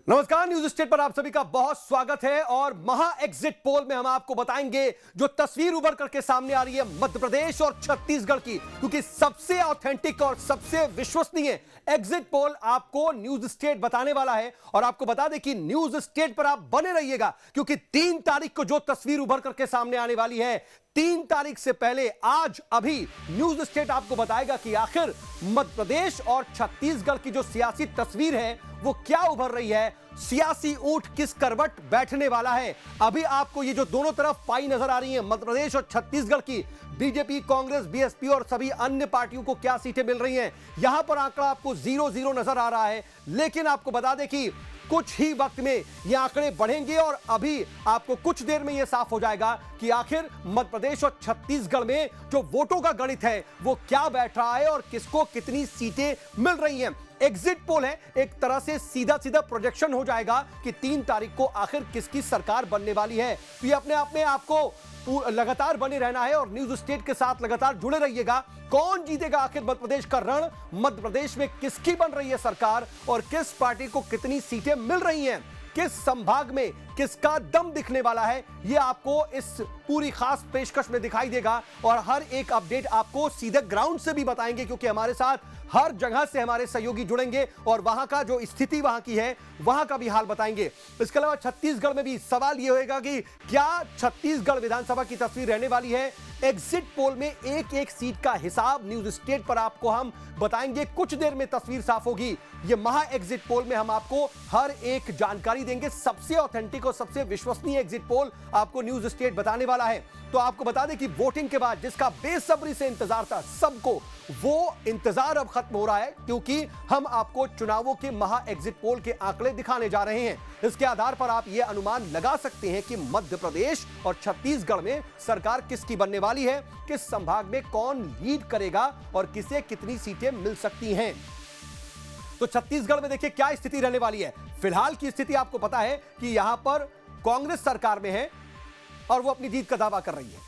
नमस्कार, news state पर आप सभी का बहुत स्वागत है। और महा एग्जिट पोल में हम आपको बताएंगे जो तस्वीर उभर करके सामने आ रही है मध्य प्रदेश और छत्तीसगढ़ की, क्योंकि सबसे ऑथेंटिक और सबसे विश्वसनीय एग्जिट पोल आपको न्यूज स्टेट बताने वाला है। और आपको बता दें कि न्यूज स्टेट पर आप बने रहिएगा, क्योंकि 3 तारीख को जो तस्वीर उभर करके सामने आने वाली है, 3 तारीख से पहले आज अभी न्यूज स्टेट आपको बताएगा कि आखिर मध्य प्रदेश और छत्तीसगढ़ की जो सियासी तस्वीर है वो क्या उभर रही है, सियासी ऊंट किस करवट बैठने वाला है। अभी आपको ये जो दोनों तरफ पाई नजर आ रही है मध्य प्रदेश और छत्तीसगढ़ की, बीजेपी, कांग्रेस, बीएसपी और सभी अन्य पार्टियों को क्या सीटें मिल रही हैं, यहां पर आंकड़ा आपको 0-0 नजर आ रहा है। लेकिन आपको बता दें कि कुछ ही वक्त में ये आंकड़े बढ़ेंगे और अभी आपको कुछ देर में ये साफ हो जाएगा कि आखिर मध्य प्रदेश और छत्तीसगढ़ में जो वोटों का गणित है वो क्या बैठ रहा है और किसको कितनी सीटें मिल रही हैं। एग्जिट पोल है, एक तरह से सीधा सीधा प्रोजेक्शन हो जाएगा कि 3 तारीख को आखिर किसकी सरकार बनने वाली है। तो ये अपने आप में आपको लगातार बने रहना है और न्यूज स्टेट के साथ लगातार जुड़े रहिएगा। कौन जीतेगा आखिर मध्य प्रदेश का रण, मध्य प्रदेश में किसकी बन रही है सरकार और किस पार्टी को कितनी सीटें मिल रही हैं, किस संभाग में किसका दम दिखने वाला है, यह आपको इस पूरी खास पेशकश में दिखाई देगा। और हर एक अपडेट आपको सीधे ग्राउंड से भी बताएंगे, क्योंकि हमारे साथ हर जगह से हमारे सहयोगी जुड़ेंगे और वहां का जो स्थिति वहां की है वहां का भी हाल बताएंगे। इसके अलावा छत्तीसगढ़ में भी सवाल यह होगा कि क्या छत्तीसगढ़ विधानसभा की तस्वीर रहने वाली है। एग्जिट पोल में एक एक सीट का हिसाब न्यूज स्टेट पर आपको हम बताएंगे। कुछ देर में तस्वीर साफ होगी। यह महा एग्जिट पोल में हम आपको हर एक जानकारी देंगे। सबसे ऑथेंटिक और सबसे विश्वसनीय एग्जिट पोल आपको न्यूज स्टेट बताने वाला है। तो आपको बता दें कि वोटिंग के बाद जिसका बेसब्री से इंतजार था सबको, वो इंतजार अब खत्म हो रहा है, क्योंकि हम आपको चुनावों के महा एग्जिट पोल के आंकड़े दिखाने जा रहे हैं। इसके आधार पर आप यह अनुमान लगा सकते हैं कि मध्य प्रदेश और छत्तीसगढ़ में सरकार किसकी बनने वाली है, किस संभाग में कौन लीड करेगा और किसे कितनी सीटें मिल सकती हैं। तो छत्तीसगढ़ में देखिए क्या स्थिति रहने वाली है। फिलहाल की स्थिति आपको पता है कि यहां पर कांग्रेस सरकार में है और वो अपनी जीत का दावा कर रही है।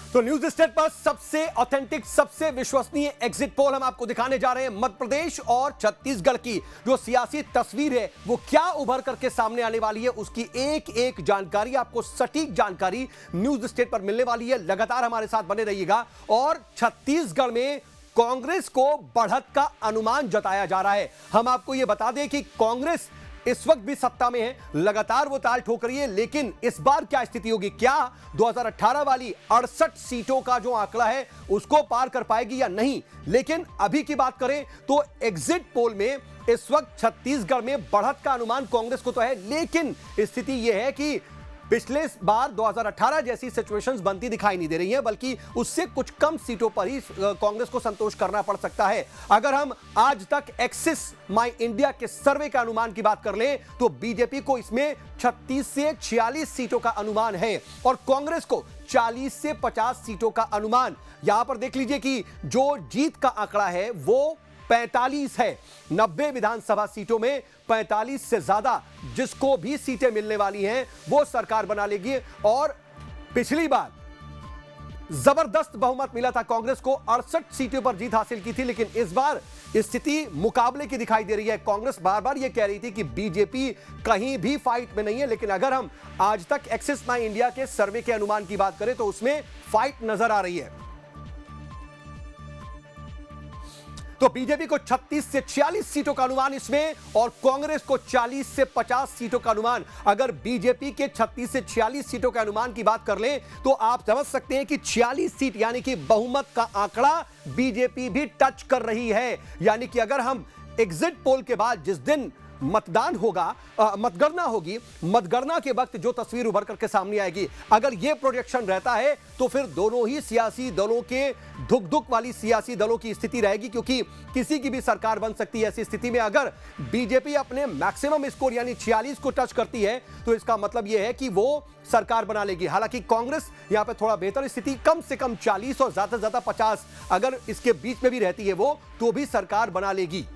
तो न्यूज स्टेट पर सबसे ऑथेंटिक, सबसे विश्वसनीय एग्जिट पोल हम आपको दिखाने जा रहे हैं। मध्य प्रदेश और छत्तीसगढ़ की जो सियासी तस्वीर है वो क्या उभर करके सामने आने वाली है, उसकी एक एक जानकारी आपको, सटीक जानकारी न्यूज स्टेट पर मिलने वाली है। लगातार हमारे साथ बने रहिएगा। और छत्तीसगढ़ में कांग्रेस को बढ़त का अनुमान जताया जा रहा है। हम आपको यह बता दें कि कांग्रेस इस वक्त भी सत्ता में है, लगातार वो ताल ठोक रही है। लेकिन इस बार क्या स्थिति होगी, क्या 2018 वाली 68 सीटों का जो आंकड़ा है उसको पार कर पाएगी या नहीं। लेकिन अभी की बात करें तो एग्जिट पोल में इस वक्त छत्तीसगढ़ में बढ़त का अनुमान कांग्रेस को तो है, लेकिन स्थिति यह है कि पिछले बार 2018 जैसी सिचुएशंस बनती दिखाई नहीं दे रही है, बल्कि उससे कुछ कम सीटों पर ही कांग्रेस को संतोष करना पड़ सकता है। अगर हम आज तक एक्सिस माई इंडिया के सर्वे का अनुमान की बात कर लें तो बीजेपी को इसमें 36 से 46 सीटों का अनुमान है और कांग्रेस को 40 से 50 सीटों का अनुमान। यहां पर देख लीजिए कि जो जीत का आंकड़ा है वो 45 है। 90 विधानसभा सीटों में 45 से ज्यादा जिसको भी सीटें मिलने वाली हैं वो सरकार बना लेगी। और पिछली बार जबरदस्त बहुमत मिला था कांग्रेस को, 68 सीटों पर जीत हासिल की थी। लेकिन इस बार स्थिति मुकाबले की दिखाई दे रही है। कांग्रेस बार बार यह कह रही थी कि बीजेपी कहीं भी फाइट में नहीं है, लेकिन अगर हम आज तक एक्सिस माई इंडिया के सर्वे के अनुमान की बात करें तो उसमें फाइट नजर आ रही है। तो बीजेपी को 36 से 46 सीटों का अनुमान इसमें और कांग्रेस को 40 से 50 सीटों का अनुमान। अगर बीजेपी के 36 से 46 सीटों के अनुमान की बात कर लें तो आप समझ सकते हैं कि 46 सीट यानी कि बहुमत का आंकड़ा बीजेपी भी टच कर रही है। यानी कि अगर हम एग्जिट पोल के बाद जिस दिन मतदान होगा, मतगणना होगी, मतगणना के वक्त जो तस्वीर उभर करके सामने आएगी, अगर यह प्रोजेक्शन रहता है तो फिर दोनों ही सियासी दलों के धुक वाली सियासी दलों की स्थिति रहेगी, क्योंकि किसी की भी सरकार बन सकती है। ऐसी स्थिति में अगर बीजेपी अपने मैक्सिमम स्कोर यानी 46 को टच करती है तो इसका मतलब यह है कि वो सरकार बना लेगी। हालांकि कांग्रेस यहां पे थोड़ा बेहतर स्थिति, कम से कम 40 और ज्यादा से ज्यादा 50 अगर इसके बीच में भी रहती है वो, तो भी सरकार बना लेगी।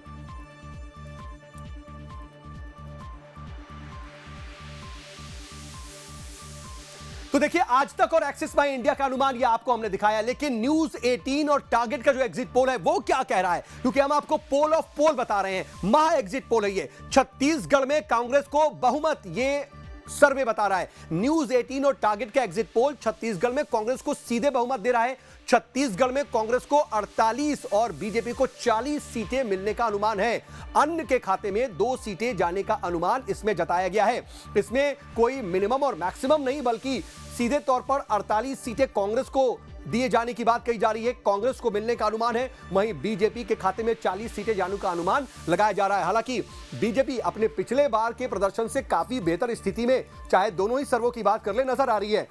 तो देखिए, आज तक और एक्सिस माई इंडिया का अनुमान ये आपको हमने दिखाया, लेकिन न्यूज 18 और टारगेट का जो एग्जिट पोल है वो क्या कह रहा है, क्योंकि हम आपको पोल ऑफ पोल बता रहे हैं। महा एग्जिट पोल है ये। छत्तीसगढ़ में कांग्रेस को बहुमत, ये सर्वे बता रहा है। न्यूज 18 और टारगेट का एग्जिट पोल छत्तीसगढ़ में कांग्रेस को सीधे बहुमत दे रहा है। छत्तीसगढ़ में कांग्रेस को 48 और बीजेपी को 40 सीटें मिलने का अनुमान है। अन्य के खाते में 2 सीटें जाने का अनुमान इसमें जताया गया है। इसमें कोई मिनिमम और मैक्सिमम नहीं, बल्कि सीधे तौर पर 48 सीटें कांग्रेस को दिए जाने की बात कही जा रही है, कांग्रेस को मिलने का अनुमान है। वहीं बीजेपी के खाते में 40 सीटें जाने का अनुमान लगाया जा रहा है। हालांकि बीजेपी अपने पिछले बार के प्रदर्शन से काफी बेहतर स्थिति में, चाहे दोनों ही सर्वों की बात कर ले, नजर आ रही है।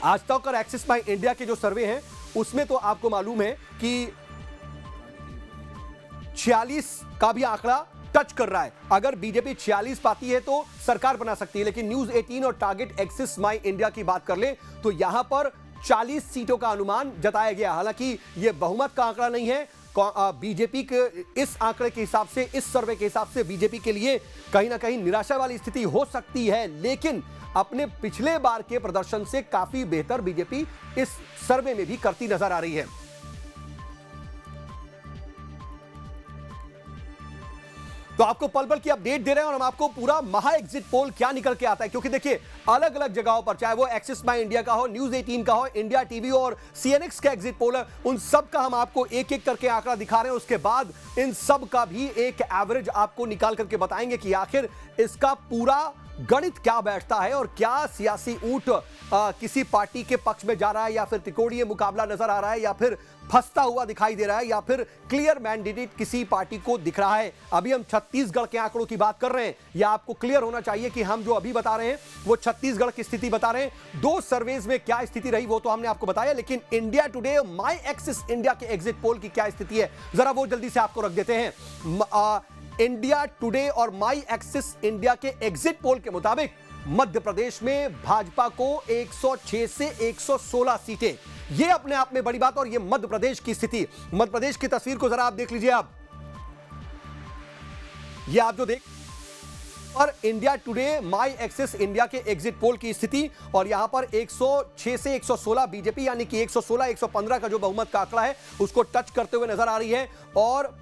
आज तक और एक्सिस माई इंडिया के जो सर्वे हैं उसमें तो आपको मालूम है कि 46 का भी आंकड़ा टच कर रहा है। अगर बीजेपी 46 पाती है तो सरकार बना सकती है, लेकिन न्यूज 18 और टारगेट एक्सिस माई इंडिया की बात कर ले तो यहां पर 40 सीटों का अनुमान जताया गया। हालांकि यह बहुमत का आंकड़ा नहीं है। बीजेपी के इस आंकड़े के हिसाब से, इस सर्वे के हिसाब से बीजेपी के लिए कहीं ना कहीं निराशा वाली स्थिति हो सकती है, लेकिन अपने पिछले बार के प्रदर्शन से काफी बेहतर बीजेपी इस सर्वे में भी करती नजर आ रही है। तो आपको पल पल की अपडेट दे रहे हैं और हम आपको पूरा महा एग्जिट पोल क्या निकल के आता है, क्योंकि देखिए अलग अलग जगहों पर, चाहे वो एक्सिस माई इंडिया का हो, न्यूज 18 का हो, इंडिया टीवी और सीएनएक्स का एग्जिट पोल है, उन सब का हम आपको एक एक करके आंकड़ा दिखा रहे हैं। उसके बाद इन सब का भी एक एवरेज आपको निकाल करके बताएंगे कि आखिर इसका पूरा गणित क्या बैठता है और क्या सियासी ऊंट किसी पार्टी के पक्ष में जा रहा है, या फिर त्रिकोणीय मुकाबला नजर आ रहा है, या फिर फंसता हुआ दिखाई दे रहा है, या फिर क्लियर मैंडेट किसी पार्टी को दिख रहा है। अभी हम छत्तीसगढ़ के आंकड़ों की बात कर रहे हैं। यह आपको क्लियर होना चाहिए कि हम जो अभी बता रहे हैं वो छत्तीसगढ़ की स्थिति बता रहे हैं। 2 सर्वेज में क्या स्थिति रही वो तो हमने आपको बताया, लेकिन इंडिया टुडे माई एक्सिस इंडिया के एग्जिट पोल की क्या स्थिति है, जरा वो जल्दी से आपको रख देते हैं। इंडिया टुडे और माई एक्सिस इंडिया के एग्जिट पोल के मुताबिक मध्य प्रदेश में भाजपा को 106 से 116 सीटें, यह अपने आप में बड़ी बात। और यह मध्य प्रदेश की स्थिति, मध्य प्रदेश की तस्वीर को जरा आप देख लीजिए। ये आप जो देख और इंडिया टुडे माई एक्सिस इंडिया के एग्जिट पोल की स्थिति, और यहां पर 106 से 116 बीजेपी यानी कि 116 115 का जो बहुमत का आंकड़ा है उसको टच करते हुए नजर आ रही है, और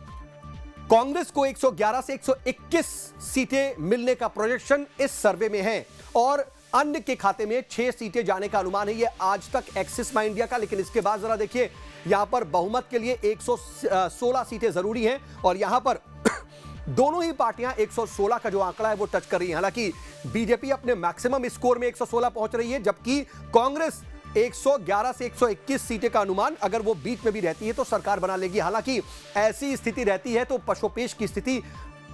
कांग्रेस को 111 से 121 सीटें मिलने का प्रोजेक्शन इस सर्वे में है, और अन्य के खाते में 6 सीटें जाने का अनुमान है। यह आज तक एक्सिस माई इंडिया का, लेकिन इसके बाद जरा देखिए यहां पर बहुमत के लिए 116 सीटें जरूरी हैं, और यहां पर दोनों ही पार्टियां 116 का जो आंकड़ा है वो टच कर रही हैं। हालांकि बीजेपी अपने मैक्सिमम स्कोर में 116 पहुंच रही है, जबकि कांग्रेस 111 से 121 सीटें का अनुमान, अगर वो बीच में भी रहती है तो सरकार बना लेगी। हालांकि ऐसी स्थिति रहती है तो पशोपेश की स्थिति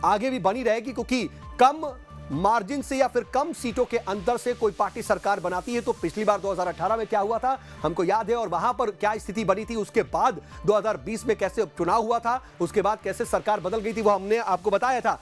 आगे भी बनी रहेगी, क्योंकि कम मार्जिन से या फिर कम सीटों के अंतर से कोई पार्टी सरकार बनाती है। तो पिछली बार 2018 में क्या हुआ था हमको याद है, और वहां पर क्या स्थिति बनी थी। उसके बाद 2020 में कैसे उपचुनाव हुआ था, उसके बाद कैसे सरकार बदल गई थी, वो हमने आपको बताया था।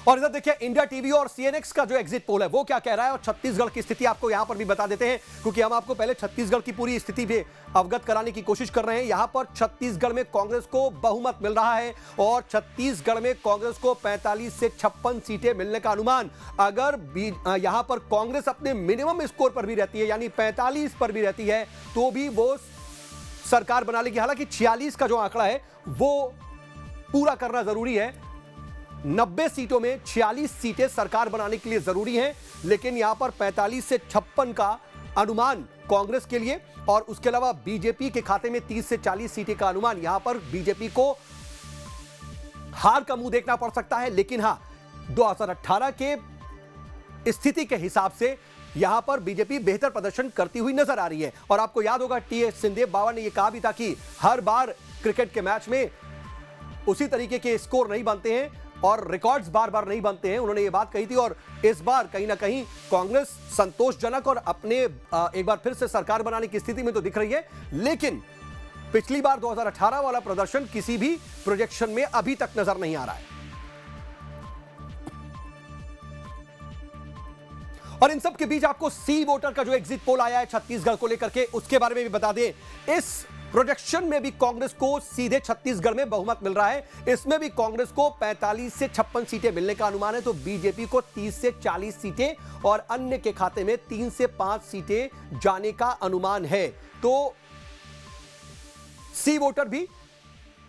और इधर देखिए इंडिया टीवी और सीएनएक्स का जो एग्जिट पोल है वो क्या कह रहा है, और छत्तीसगढ़ की स्थिति आपको यहां पर भी बता देते हैं, क्योंकि हम आपको पहले छत्तीसगढ़ की पूरी स्थिति भी अवगत कराने की कोशिश कर रहे हैं। यहां पर छत्तीसगढ़ में कांग्रेस को बहुमत मिल रहा है, और छत्तीसगढ़ में कांग्रेस को 45 से 56 सीटें मिलने का अनुमान। अगर यहां पर कांग्रेस अपने मिनिमम स्कोर पर भी रहती है, यानी 45 पर भी रहती है, तो भी वो सरकार बना लेगी। हालांकि 46 का जो आंकड़ा है वो पूरा करना जरूरी है। 90 सीटों में 46 सीटें सरकार बनाने के लिए जरूरी हैं, लेकिन यहां पर 45 से 56 का अनुमान कांग्रेस के लिए, और उसके अलावा बीजेपी के खाते में 30 से 40 सीटें का अनुमान। यहां पर बीजेपी को हार का मुंह देखना पड़ सकता है, लेकिन हां 2018 के स्थिति के हिसाब से यहां पर बीजेपी बेहतर प्रदर्शन करती हुई नजर आ रही है। और आपको याद होगा टी.एस. सिंहदेव बाबा ने यह कहा भी था कि हर बार क्रिकेट के मैच में उसी तरीके के स्कोर नहीं बनते हैं और रिकॉर्ड्स बार बार नहीं बनते हैं, उन्होंने ये बात कही थी। और इस बार कहीं ना कहीं कांग्रेस संतोषजनक और अपने एक बार फिर से सरकार बनाने की स्थिति में तो दिख रही है, लेकिन पिछली बार 2018 वाला प्रदर्शन किसी भी प्रोजेक्शन में अभी तक नजर नहीं आ रहा है। और इन सब के बीच आपको सी वोटर का जो एग्जिट पोल आया है छत्तीसगढ़ को लेकर के, उसके बारे में भी बता दें। इस प्रोजेक्शन में भी कांग्रेस को सीधे छत्तीसगढ़ में बहुमत मिल रहा है। इसमें भी कांग्रेस को 45 से 56 सीटें मिलने का अनुमान है, तो बीजेपी को 30 से 40 सीटें और अन्य के खाते में 3 से 5 सीटें जाने का अनुमान है। तो सी वोटर भी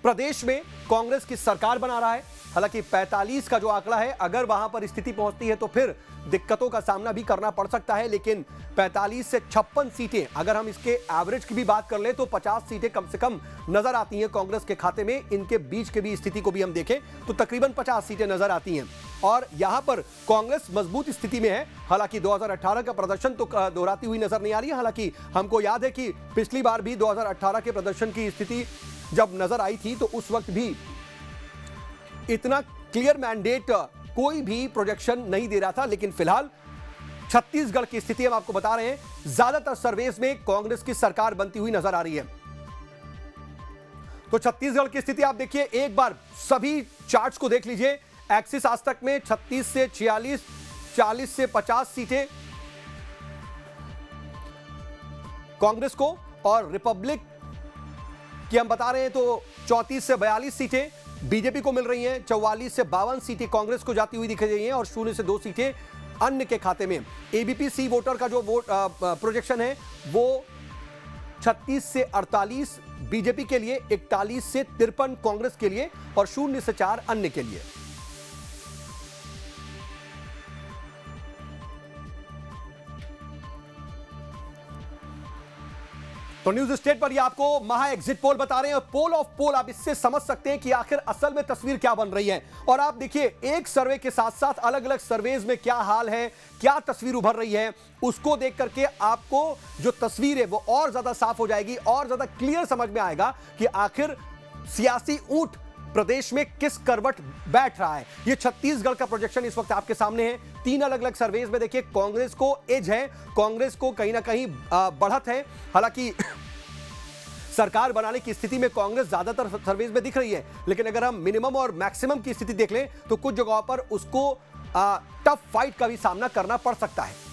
प्रदेश में कांग्रेस की सरकार बना रहा है। हालांकि 45 का जो आंकड़ा है, अगर वहां पर स्थिति पहुंचती है तो फिर दिक्कतों का सामना भी करना पड़ सकता है, लेकिन 45 से 56 सीटें, अगर हम इसके एवरेज की भी बात कर ले तो 50 सीटें कम से कम नजर आती हैं कांग्रेस के खाते में। इनके बीच के भी स्थिति को भी हम देखें तो तकरीबन 50 सीटें नजर आती हैं और यहां पर कांग्रेस मजबूत स्थिति में है। हालांकि 2018 का प्रदर्शन तो दोहराती हुई नजर नहीं आ रही है। हालांकि हमको याद है कि पिछली बार भी 2018 के प्रदर्शन की स्थिति जब नजर आई थी तो उस वक्त भी इतना क्लियर मैंडेट कोई भी प्रोजेक्शन नहीं दे रहा था। लेकिन फिलहाल छत्तीसगढ़ की स्थिति हम आपको बता रहे हैं, ज्यादातर सर्वेस में कांग्रेस की सरकार बनती हुई नजर आ रही है। तो छत्तीसगढ़ की स्थिति आप देखिए, एक बार सभी चार्ट्स को देख लीजिए। एक्सिस आज तक में 36 से 46, 40 से 50 सीटें कांग्रेस को, और रिपब्लिक की हम बता रहे हैं तो 34 से 42 सीटें बीजेपी को मिल रही हैं। 44 से 52 सीटें कांग्रेस को जाती हुई दिख रही हैं और 0 से 2 सीटें अन्य के खाते में। एबीपी सी वोटर का जो वोट प्रोजेक्शन है वो 36 से 48 बीजेपी के लिए, 41 से 53 कांग्रेस के लिए और 0 से 4 अन्य के लिए। तो न्यूज स्टेट पर ये आपको महा एग्जिट पोल बता रहे हैं और पोल ऑफ पोल आप इससे समझ सकते हैं कि आखिर असल में तस्वीर क्या बन रही है। और आप देखिए, एक सर्वे के साथ साथ अलग अलग सर्वेज में क्या हाल है, क्या तस्वीर उभर रही है, उसको देख करके आपको जो तस्वीर है वो और ज्यादा साफ हो जाएगी, और ज्यादा क्लियर समझ में आएगा कि आखिर सियासी ऊंट प्रदेश में किस करवट बैठ रहा है। ये छत्तीसगढ़ का प्रोजेक्शन इस वक्त आपके सामने है। 3 अलग अलग सर्वेज में देखिए कांग्रेस को एज है, कांग्रेस को कहीं ना कहीं बढ़त है। हालांकि सरकार बनाने की स्थिति में कांग्रेस ज्यादातर सर्वेज में दिख रही है, लेकिन अगर हम मिनिमम और मैक्सिमम की स्थिति देख लें तो कुछ जगहों पर उसको टफ फाइट का भी सामना करना पड़ सकता है।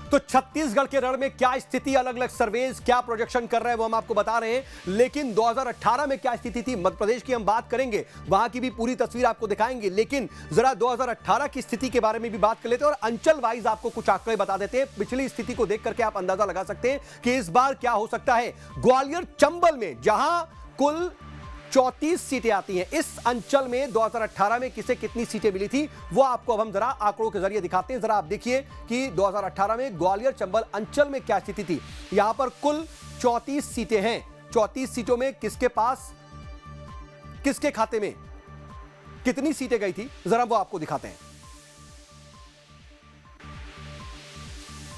तो छत्तीसगढ़ के रण में क्या स्थिति, अलग अलग सर्वेज क्या प्रोजेक्शन कर रहे हैं वो हम आपको बता रहे हैं। लेकिन 2018 में क्या स्थिति थी मध्य प्रदेश की हम बात करेंगे, वहां की भी पूरी तस्वीर आपको दिखाएंगे। लेकिन जरा 2018 की स्थिति के बारे में भी बात कर लेते हैं और अंचल वाइज आपको कुछ आंकड़े बता देते हैं। पिछली स्थिति को देख करके आप अंदाजा लगा सकते हैं कि इस बार क्या हो सकता है। ग्वालियर चंबल में जहां कुल 34 सीटें आती हैं, इस अंचल में 2018 में किसे कितनी सीटें मिली थी वो आपको अब हम जरा आंकड़ों के जरिए दिखाते हैं। जरा आप देखिए कि 2018 में ग्वालियर चंबल अंचल में क्या स्थिति थी। यहां पर कुल 34 सीटें हैं। 34 सीटों में किसके पास, किसके खाते में कितनी सीटें गई थी, जरा वो आपको दिखाते हैं।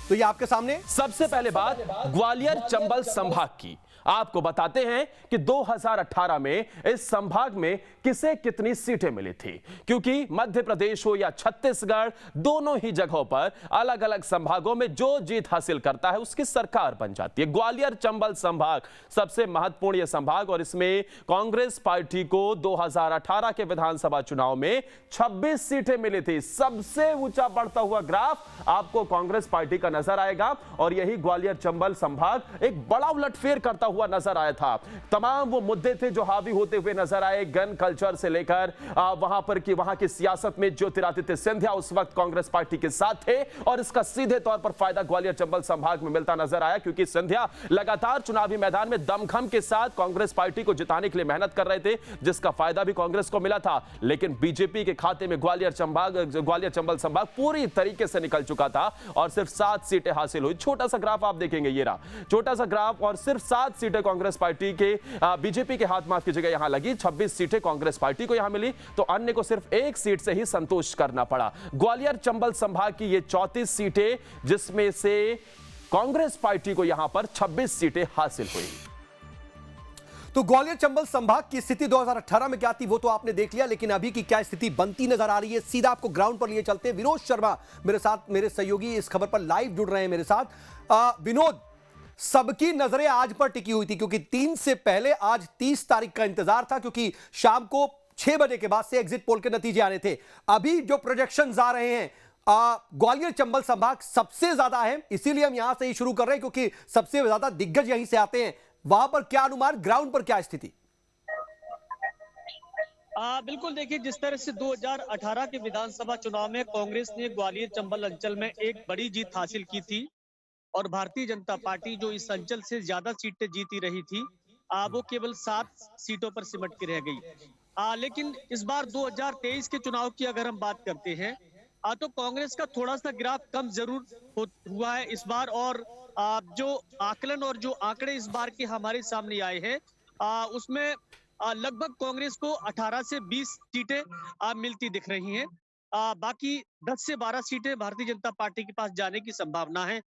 तो ये आपके सामने सबसे पहले बात ग्वालियर चंबल संभाग की। आपको बताते हैं कि 2018 में इस संभाग में किसे कितनी सीटें मिली थी, क्योंकि मध्य प्रदेश हो या छत्तीसगढ़, दोनों ही जगहों पर अलग अलग संभागों में जो जीत हासिल करता है उसकी सरकार बन जाती है। ग्वालियर चंबल संभाग सबसे महत्वपूर्ण यह संभाग, और इसमें कांग्रेस पार्टी को 2018 के विधानसभा चुनाव में 26 सीटें मिली थी। सबसे ऊंचा बढ़ता हुआ ग्राफ आपको कांग्रेस पार्टी का नजर आएगा और यही ग्वालियर चंबल संभाग एक बड़ा उलटफेर करता हुआ हुआ नजर आया था। तमाम वो मुद्दे थे जो हावी होते हुए नजर आए, गन कल्चर से लेकर वहां की सियासत में ज्योतिरादित्य सिंधिया उस वक्त कांग्रेस पार्टी के साथ थे और इसका सीधे तौर पर फायदा ग्वालियर चंबल संभाग में मिलता नजर आया, क्योंकि सिंधिया लगातार चुनावी मैदान में दमखम के साथ कांग्रेस पार्टी को जिताने के लिए मेहनत कर रहे थे, जिसका फायदा भी कांग्रेस को मिला था। लेकिन बीजेपी के खाते में ग्वालियर चंबल संभाग पूरी तरीके से निकल चुका था और सिर्फ 7 सीटें हासिल हुई। छोटा सा ग्राफ आप देखेंगे, ये रहा छोटा सा ग्राफ, और सिर्फ 7 सीटें कांग्रेस पार्टी के बीजेपी के हाथ माफ की जगह यहां लगी, 26 सीटें कांग्रेस पार्टी को यहां मिली, तो अन्य को सिर्फ 1 सीट से ही संतोष करना पड़ा। ग्वालियर चंबल संभाग की ये 34 सीटें, जिसमें से कांग्रेस पार्टी को यहां पर 26 सीटें हासिल हुई। तो ग्वालियर चंबल संभाग की स्थिति 2018 में क्या थी वो तो आपने देख लिया, लेकिन अभी की क्या स्थिति बनती नजर आ रही है, सीधा आपको ग्राउंड पर लिए चलते हैं। विनोद शर्मा मेरे साथ, मेरे सहयोगी इस खबर पर लाइव जुड़ रहे हैं मेरे साथ। विनोद, सबकी नजरें आज पर टिकी हुई थी क्योंकि 3 से पहले आज 30 तारीख का इंतजार था, क्योंकि शाम को 6 बजे के बाद से एग्जिट पोल के नतीजे आ रहे थे। अभी जो प्रोजेक्शंस आ रहे हैं, ग्वालियर चंबल संभाग सबसे ज्यादा है, इसीलिए हम यहां से ही शुरू कर रहे हैं क्योंकि सबसे ज्यादा दिग्गज यहीं से आते हैं। वहां पर क्या अनुमान, ग्राउंड पर क्या स्थिति? बिल्कुल, देखिए जिस तरह से 2018 के विधानसभा चुनाव में कांग्रेस ने ग्वालियर चंबल अंचल में एक बड़ी जीत हासिल की थी और भारतीय जनता पार्टी जो इस अंचल से ज्यादा सीटें जीती रही थी, वो केवल 7 सीटों पर सिमट के रह गई। लेकिन इस बार 2023 के चुनाव की अगर हम बात करते हैं तो कांग्रेस का थोड़ा सा ग्राफ कम जरूर हुआ है इस बार, और जो आकलन और जो आंकड़े इस बार के हमारे सामने आए हैं उसमें लगभग कांग्रेस को 18 से 20 सीटें मिलती दिख रही हैं। बाकी 10 से 12 सीटें भारतीय जनता पार्टी के पास जाने की संभावना है।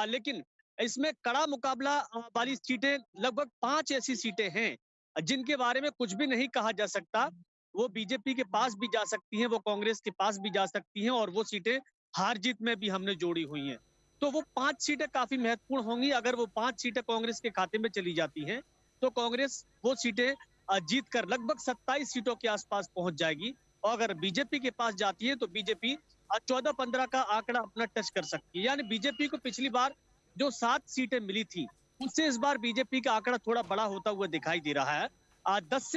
लेकिन इसमें कड़ा मुकाबला वाली सीटें लगभग 5 ऐसी सीटें हैं जिनके बारे में कुछ भी नहीं कहा जा सकता। वो बीजेपी के पास भी जा सकती हैं, वो कांग्रेस के पास भी जा सकती हैं, और वो सीटें हार जीत में भी हमने जोड़ी हुई हैं। तो वो 5 सीटें काफी महत्वपूर्ण होंगी। अगर वो 5 सीटें कांग्रेस के खाते में चली जाती हैं तो कांग्रेस वो सीटें जीत कर लगभग 27 सीटों के आसपास पहुंच जाएगी, और अगर बीजेपी के पास जाती है तो बीजेपी 14-15 का आंकड़ा अपना टच कर सकती है। यानी बीजेपी को पिछली बार जो 7 सीटें मिली थी उससे इस बार बीजेपी का आंकड़ा थोड़ा बड़ा होता हुआ दिखाई दे रहा है। 10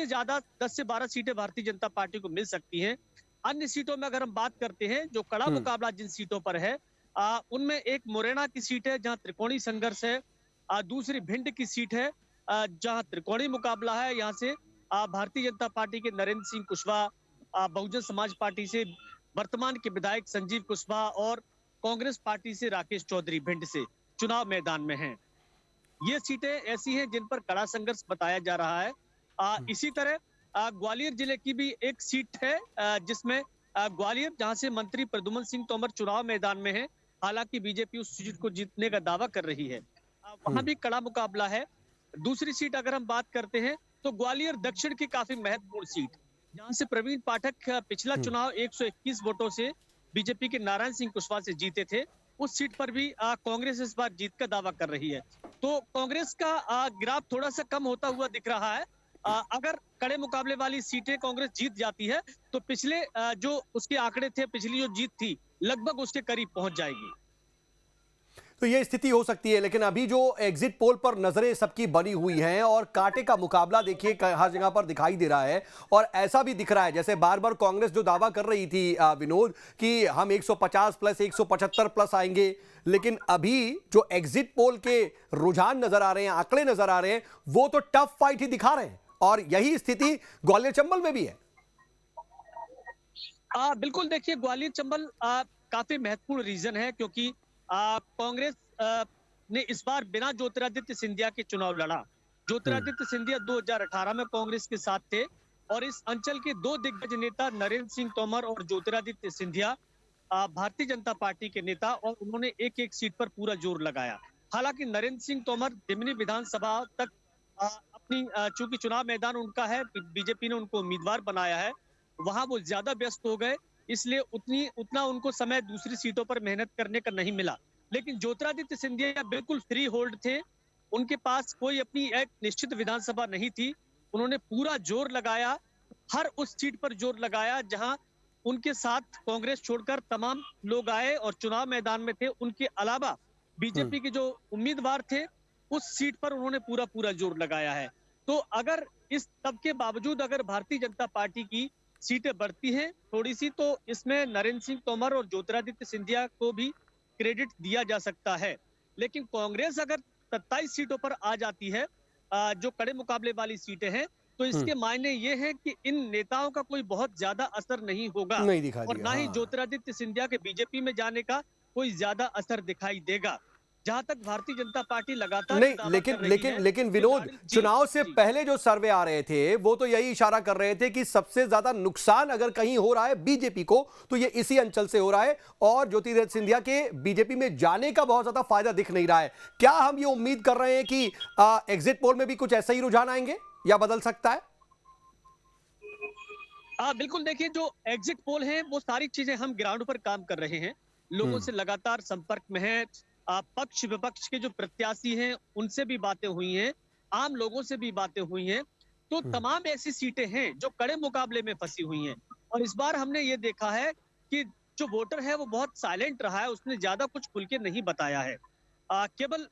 से 12 सीटें भारतीय जनता पार्टी को मिल सकती हैं। अन्य सीटों में अगर हम बात करते हैं, जो कड़ा मुकाबला जिन सीटों पर है उनमें एक मुरैना की सीट है जहां त्रिकोणीय संघर्ष है, दूसरी भिंड की सीट है जहां त्रिकोणीय मुकाबला है। यहाँ से भारतीय जनता पार्टी के नरेंद्र सिंह कुशवाहा, बहुजन समाज पार्टी से वर्तमान के विधायक संजीव कुशवाहा और कांग्रेस पार्टी से राकेश चौधरी भिंड से चुनाव मैदान में हैं। ये सीटें ऐसी हैं जिन पर कड़ा संघर्ष बताया जा रहा है। इसी तरह ग्वालियर जिले की भी एक सीट है जिसमें ग्वालियर, जहां से मंत्री प्रद्युम्न सिंह तोमर चुनाव मैदान में है, हालांकि बीजेपी उस सीट को जीतने का दावा कर रही है। वहां भी कड़ा मुकाबला है। दूसरी सीट अगर हम बात करते हैं तो ग्वालियर दक्षिण की काफी महत्वपूर्ण सीट, जहां से प्रवीण पाठक पिछला चुनाव 121 वोटों से बीजेपी के नारायण सिंह कुशवाहा से जीते थे, उस सीट पर भी कांग्रेस इस बार जीत का दावा कर रही है। तो कांग्रेस का ग्राफ थोड़ा सा कम होता हुआ दिख रहा है। अगर कड़े मुकाबले वाली सीटें कांग्रेस जीत जाती है तो पिछले जो उसके आंकड़े थे, पिछली जो जीत थी, लगभग उसके करीब पहुंच जाएगी। तो ये स्थिति हो सकती है, लेकिन अभी जो एग्जिट पोल पर नजरें सबकी बनी हुई हैं और कांटे का मुकाबला देखिए हर जगह पर दिखाई दे रहा है, और ऐसा भी दिख रहा है जैसे बार बार कांग्रेस जो दावा कर रही थी विनोद कि हम 150 प्लस 175 प्लस आएंगे, लेकिन अभी जो एग्जिट पोल के रुझान नजर आ रहे हैं, आंकड़े नजर आ रहे हैं, वो तो टफ फाइट ही दिखा रहे हैं, और यही स्थिति ग्वालियर चंबल में भी है। बिल्कुल, देखिए ग्वालियर चंबल काफी महत्वपूर्ण रीजन है क्योंकि कांग्रेस ने इस बार बिना ज्योतिरादित्य सिंधिया के चुनाव लड़ा। ज्योतिरादित्य सिंधिया 2018 में कांग्रेस के साथ थे और इस अंचल के 2 दिग्गज नेता नरेंद्र सिंह तोमर और ज्योतिरादित्य सिंधिया भारतीय जनता पार्टी के नेता, और उन्होंने एक सीट पर पूरा जोर लगाया। हालांकि नरेंद्र सिंह तोमर दिमनी विधानसभा तक अपनी चूंकि चुनाव मैदान उनका है, बीजेपी ने उनको उम्मीदवार बनाया है, वहां वो ज्यादा व्यस्त हो गए, इसलिए उतना उनको समय दूसरी सीटों पर मेहनत करने का नहीं मिला। लेकिन ज्योतिरादित्य सिंधिया बिल्कुल फ्री होल्ड थे, उनके पास कोई अपनी एक निश्चित विधानसभा नहीं थी। उन्होंने पूरा जोर लगाया, हर उस सीट पर जोर लगाया जहां उनके साथ कांग्रेस छोड़कर तमाम लोग आए और चुनाव मैदान में थे। उनके अलावा बीजेपी के जो उम्मीदवार थे उस सीट पर उन्होंने पूरा पूरा जोर लगाया है। तो अगर इस सब के बावजूद अगर भारतीय जनता पार्टी की सीटें बढ़ती हैं थोड़ी सी, तो इसमें नरेंद्र सिंह तोमर और ज्योतिरादित्य सिंधिया को भी क्रेडिट दिया जा सकता है। लेकिन कांग्रेस अगर 27 सीटों पर आ जाती है, जो कड़े मुकाबले वाली सीटें हैं, तो इसके मायने ये हैं कि इन नेताओं का कोई बहुत ज्यादा असर नहीं होगा नहीं दिखा और दिया, ना ही हाँ। ज्योतिरादित्य सिंधिया के बीजेपी में जाने का कोई ज्यादा असर दिखाई देगा। जहां तक भारतीय जनता पार्टी लगातार नहीं, दावा लेकिन कर रही लेकिन है लेकिन कि विनोद, जी, चुनाव से जी। पहले जो सर्वे आ रहे थे वो तो यही इशारा कर रहे थे कि सबसे ज्यादा नुकसान अगर कहीं हो रहा है बीजेपी को तो ये इसी अंचल से हो रहा है और ज्योतिरादित्य सिंधिया के बीजेपी में जाने का बहुत ज्यादा फायदा दिख नहीं रहा है। क्या हम ये उम्मीद कर रहे हैं कि एग्जिट पोल में भी कुछ ऐसा ही रुझान आएंगे या बदल सकता है? बिल्कुल, देखिए जो एग्जिट पोल हैं वो सारी चीजें हम ग्राउंड पर काम कर रहे हैं, लोगों से लगातार संपर्क में हैं। पक्ष विपक्ष के जो प्रत्याशी हैं उनसे भी बातें हुई हैं, आम लोगों से भी बातें हुई हैं। तो तमाम ऐसी सीटें हैं जो कड़े मुकाबले में फंसी हुई हैं और इस बार हमने ये देखा है कि जो वोटर है वो बहुत साइलेंट रहा है, उसने ज्यादा कुछ खुल के नहीं बताया है। केवल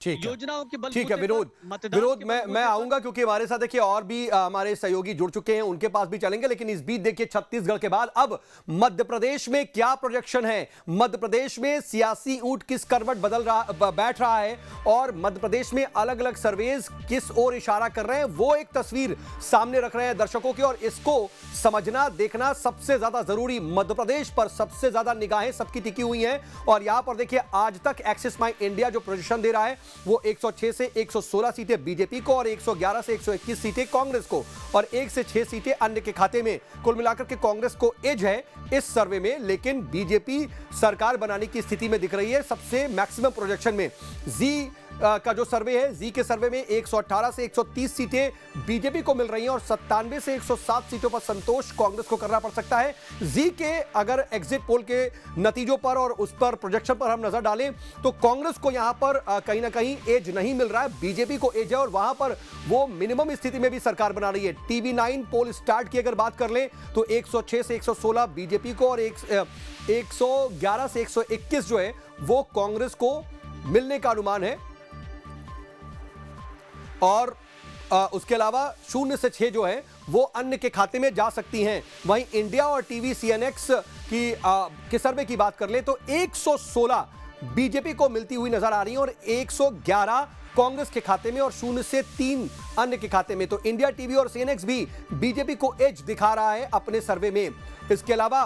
ठीक है, योजनाओं के बलबूते ठीक है विनोद। पर, मतदान विनोद, के मैं बलबूते पर। आऊंगा क्योंकि हमारे साथ देखिए और भी हमारे सहयोगी जुड़ चुके हैं, उनके पास भी चलेंगे। लेकिन इस बीच देखिए छत्तीसगढ़ के बाद अब मध्य प्रदेश में क्या प्रोजेक्शन है, मध्य प्रदेश में सियासी ऊंट किस करवट बैठ रहा है और मध्य प्रदेश में अलग अलग सर्वेज किस ओर इशारा कर रहे हैं, वो एक तस्वीर सामने रख रहे हैं दर्शकों की और इसको समझना देखना सबसे ज्यादा जरूरी। मध्य प्रदेश पर सबसे ज्यादा निगाहें सबकी टिकी हुई हैं और यहां पर देखिए आज तक एक्सिस माई इंडिया जो प्रोजेक्शन दे रहा है वो 106 से 116 सीटें बीजेपी को और 111 से 121 सीटें कांग्रेस को और 1 से 6 सीटें अन्य के खाते में। कुल मिलाकर के कांग्रेस को एज है इस सर्वे में, लेकिन बीजेपी सरकार बनाने की स्थिति में दिख रही है सबसे मैक्सिमम प्रोजेक्शन में। जी का जो सर्वे है, जी के सर्वे में 118 से 130 सीटें बीजेपी को मिल रही हैं और 97 से 107 सीटों पर संतोष कांग्रेस को करना पड़ सकता है। जी के अगर एग्जिट पोल के नतीजों पर और उस पर प्रोजेक्शन पर हम नजर डालें तो कांग्रेस को यहां पर कहीं ना कहीं एज नहीं मिल रहा है, बीजेपी को एज है और वहां पर वो मिनिमम स्थिति में भी सरकार बना रही है। TV9 पोल स्टार्ट की अगर बात कर लें तो 106 से 116 बीजेपी को और 111 से 121 जो है वो कांग्रेस को मिलने का अनुमान है और उसके अलावा 0 से 6 जो है वो अन्य के खाते में जा सकती हैं। वहीं इंडिया और टीवी CNX की सर्वे की बात कर ले तो 116 बीजेपी को मिलती हुई नजर आ रही है और 111 कांग्रेस के खाते में और 0 से 3 अन्य के खाते में। तो इंडिया टीवी और CNX भी बीजेपी को एज दिखा रहा है अपने सर्वे में। इसके अलावा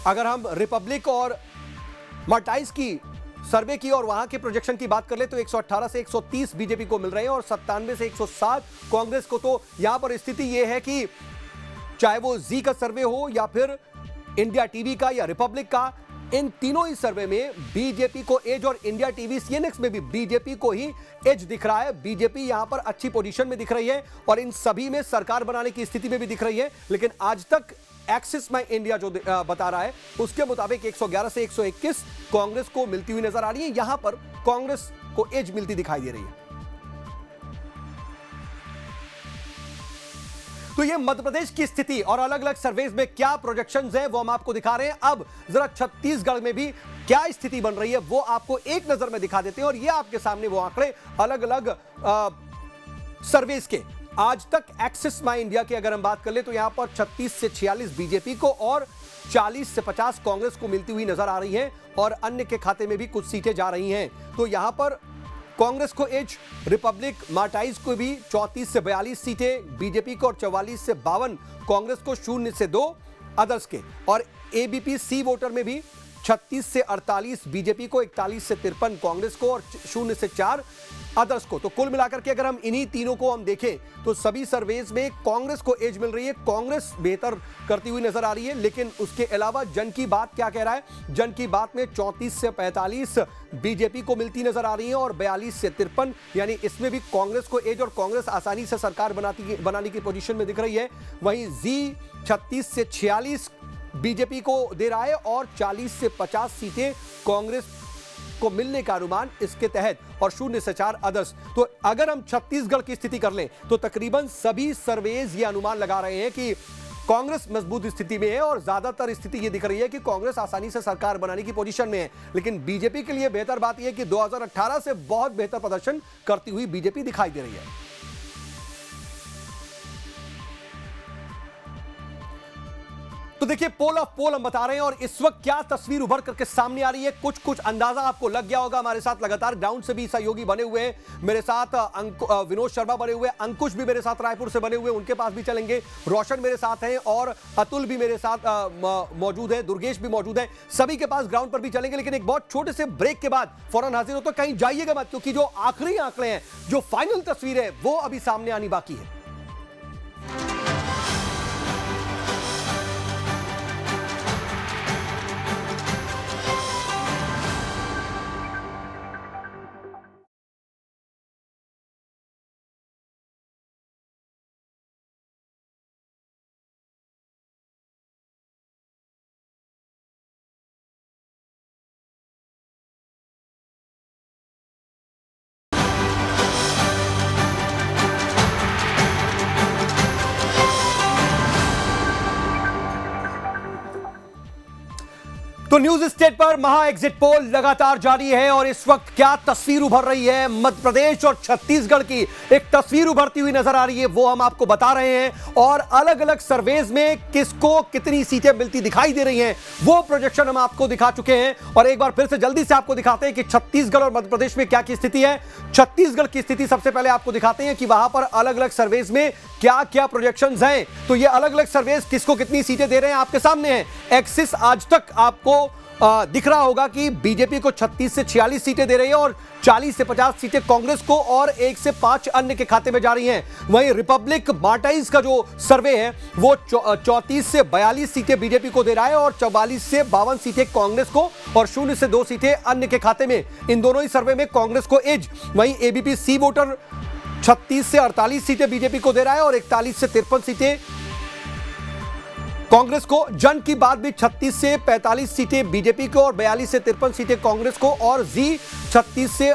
अगर हम रिपब्लिक और मार्टाइज की सर्वे की और वहां के प्रोजेक्शन की बात कर ले तो 118 से 130 बीजेपी को मिल रहे हैं और 97 से 107 कांग्रेस को। तो यहां पर स्थिति यह है कि चाहे वो जी का सर्वे हो या फिर इंडिया टीवी का या रिपब्लिक का, इन तीनों ही सर्वे में बीजेपी को एज और इंडिया टीवी CNX में भी बीजेपी को ही एज दिख रहा है। बीजेपी यहां पर अच्छी पोजीशन में दिख रही है और इन सभी में सरकार बनाने की स्थिति में भी दिख रही है। लेकिन आज तक एक्सिस माई इंडिया जो बता रहा है उसके मुताबिक 111 से 121 कांग्रेस को मिलती हुई नजर आ रही है। यहां पर कांग्रेस को एज मिलती दिखाई दे रही है। तो ये मध्य प्रदेश की स्थिति और अलग अलग सर्वेज में क्या प्रोजेक्शंस हैं वो हम आपको दिखा रहे हैं। अब जरा छत्तीसगढ़ में भी क्या स्थिति बन रही है वो आपको एक नजर में दिखा देते हैं और ये आपके सामने वो आंकड़े अलग अलग सर्वेज के। आज तक एक्सिस माई इंडिया की अगर हम बात कर ले तो यहां पर 36 से 46 बीजेपी को और 40 से 50 कांग्रेस को मिलती हुई नजर आ रही हैं और अन्य के खाते में भी कुछ सीटें जा रही हैं। तो यहां पर कांग्रेस को एज, रिपब्लिक मार्टाइज को भी 34 से 42 सीटें बीजेपी को और 44 से 52 कांग्रेस को, 0 से 2 अदर्स के और ABP C वोटर में भी 36 से 48 बीजेपी को, 41 से 53 कांग्रेस को और 0 से 4 अदर्स को। तो कुल मिलाकर के अगर हम इन्हीं तीनों को हम देखें तो सभी सर्वेज में कांग्रेस को एज मिल रही है, कांग्रेस बेहतर करती हुई नजर आ रही है। लेकिन उसके अलावा जन की बात क्या कह रहा है, जन की बात में 34 से 45 बीजेपी को मिलती नजर आ रही है और 42 से 53, यानी इसमें भी कांग्रेस को एज और कांग्रेस आसानी से सरकार बनाने की पोजीशन में दिख रही है। वहीं जी 36 से 46 बीजेपी को दे रहा है और 40 से 50 सीटें कांग्रेस को मिलने का अनुमान इसके तहत और 0 से 4 अदर्स। तो अगर हम छत्तीसगढ़ की स्थिति कर लें तो तकरीबन सभी सर्वेज ये अनुमान लगा रहे हैं कि कांग्रेस मजबूत स्थिति में है और ज्यादातर स्थिति यह दिख रही है कि कांग्रेस आसानी से सरकार बनाने की पोजीशन में है। लेकिन बीजेपी के लिए बेहतर बात यह है कि 2018 से बहुत बेहतर प्रदर्शन करती हुई बीजेपी दिखाई दे रही है। तो देखिए, पोल ऑफ पोल हम बता रहे हैं और इस वक्त क्या तस्वीर उभर करके सामने आ रही है, कुछ अंदाजा आपको लग गया होगा। हमारे साथ लगातार ग्राउंड से भी सहयोगी बने हुए हैं। मेरे साथ विनोद शर्मा बने हुए, अंकुश भी मेरे साथ रायपुर से बने हुए, उनके पास भी चलेंगे। रोशन मेरे साथ हैं और अतुल भी मेरे साथ मौजूद है, दुर्गेश भी मौजूद है। सभी के पास ग्राउंड पर भी चलेंगे, लेकिन एक बहुत छोटे से ब्रेक के बाद फौरन हाजिर हो। तो कहीं जाइएगा मत, क्योंकि जो आखिरी आंकड़े हैं, जो फाइनल तस्वीर है, वो अभी सामने आनी बाकी है। तो न्यूज स्टेट पर महा एग्जिट पोल लगातार जारी है और इस वक्त क्या तस्वीर उभर रही है, मध्य प्रदेश और छत्तीसगढ़ की एक तस्वीर उभरती हुई नजर आ रही है, वो हम आपको बता रहे हैं। और अलग अलग सर्वेज में किसको कितनी सीटें मिलती दिखाई दे रही हैं, वो प्रोजेक्शन हम आपको दिखा चुके हैं। और एक बार फिर से जल्दी से आपको दिखाते हैं कि छत्तीसगढ़ और मध्य प्रदेश में क्या की स्थिति है। छत्तीसगढ़ की स्थिति सबसे पहले आपको दिखाते हैं कि वहां पर अलग अलग सर्वेज में क्या क्या प्रोजेक्शंस हैं। तो ये अलग अलग सर्वेज किसको कितनी सीटें दे रहे हैं आपके सामने हैं। एक्सिस आज तक आपको दिख रहा होगा कि बीजेपी को 36 से 46 सीटें दे रही है और 40 से 50 सीटें कांग्रेस को और 1 से 5 अन्य के खाते में जा रही हैं। वहीं रिपब्लिक मार्टाइज का जो सर्वे है वो 34 से 42 सीटें बीजेपी को दे रहा है और 44 से 52 सीटें कांग्रेस को और 0 से 2 सीटें अन्य के खाते में। इन दोनों ही सर्वे में कांग्रेस को एज। वहीं एबीपी सी वोटर 36 से 48 सीटें बीजेपी को दे रहा है और 41 से 53 सीटें कांग्रेस को। जन की बात भी 36 से 45 सीटें बीजेपी को और 42 से 53 सीटें कांग्रेस को। और जी 36 से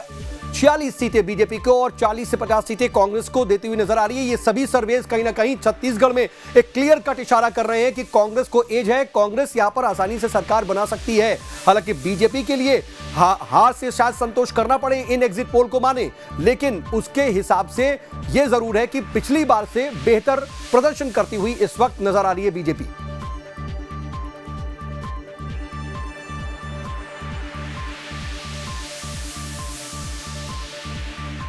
46 सीटें बीजेपी को और 40 से 50 सीटें कांग्रेस को देती हुई नजर आ रही है। ये सभी सर्वेज कहीं ना कहीं छत्तीसगढ़ में एक क्लियर कट इशारा कर रहे हैं कि कांग्रेस को एज है, कांग्रेस यहां पर आसानी से सरकार बना सकती है। हालांकि बीजेपी के लिए हार से शायद संतोष करना पड़े इन एग्जिट पोल को माने, लेकिन उसके हिसाब से यह जरूर है कि पिछली बार से बेहतर प्रदर्शन करती हुई इस वक्त नजर आ रही है बीजेपी।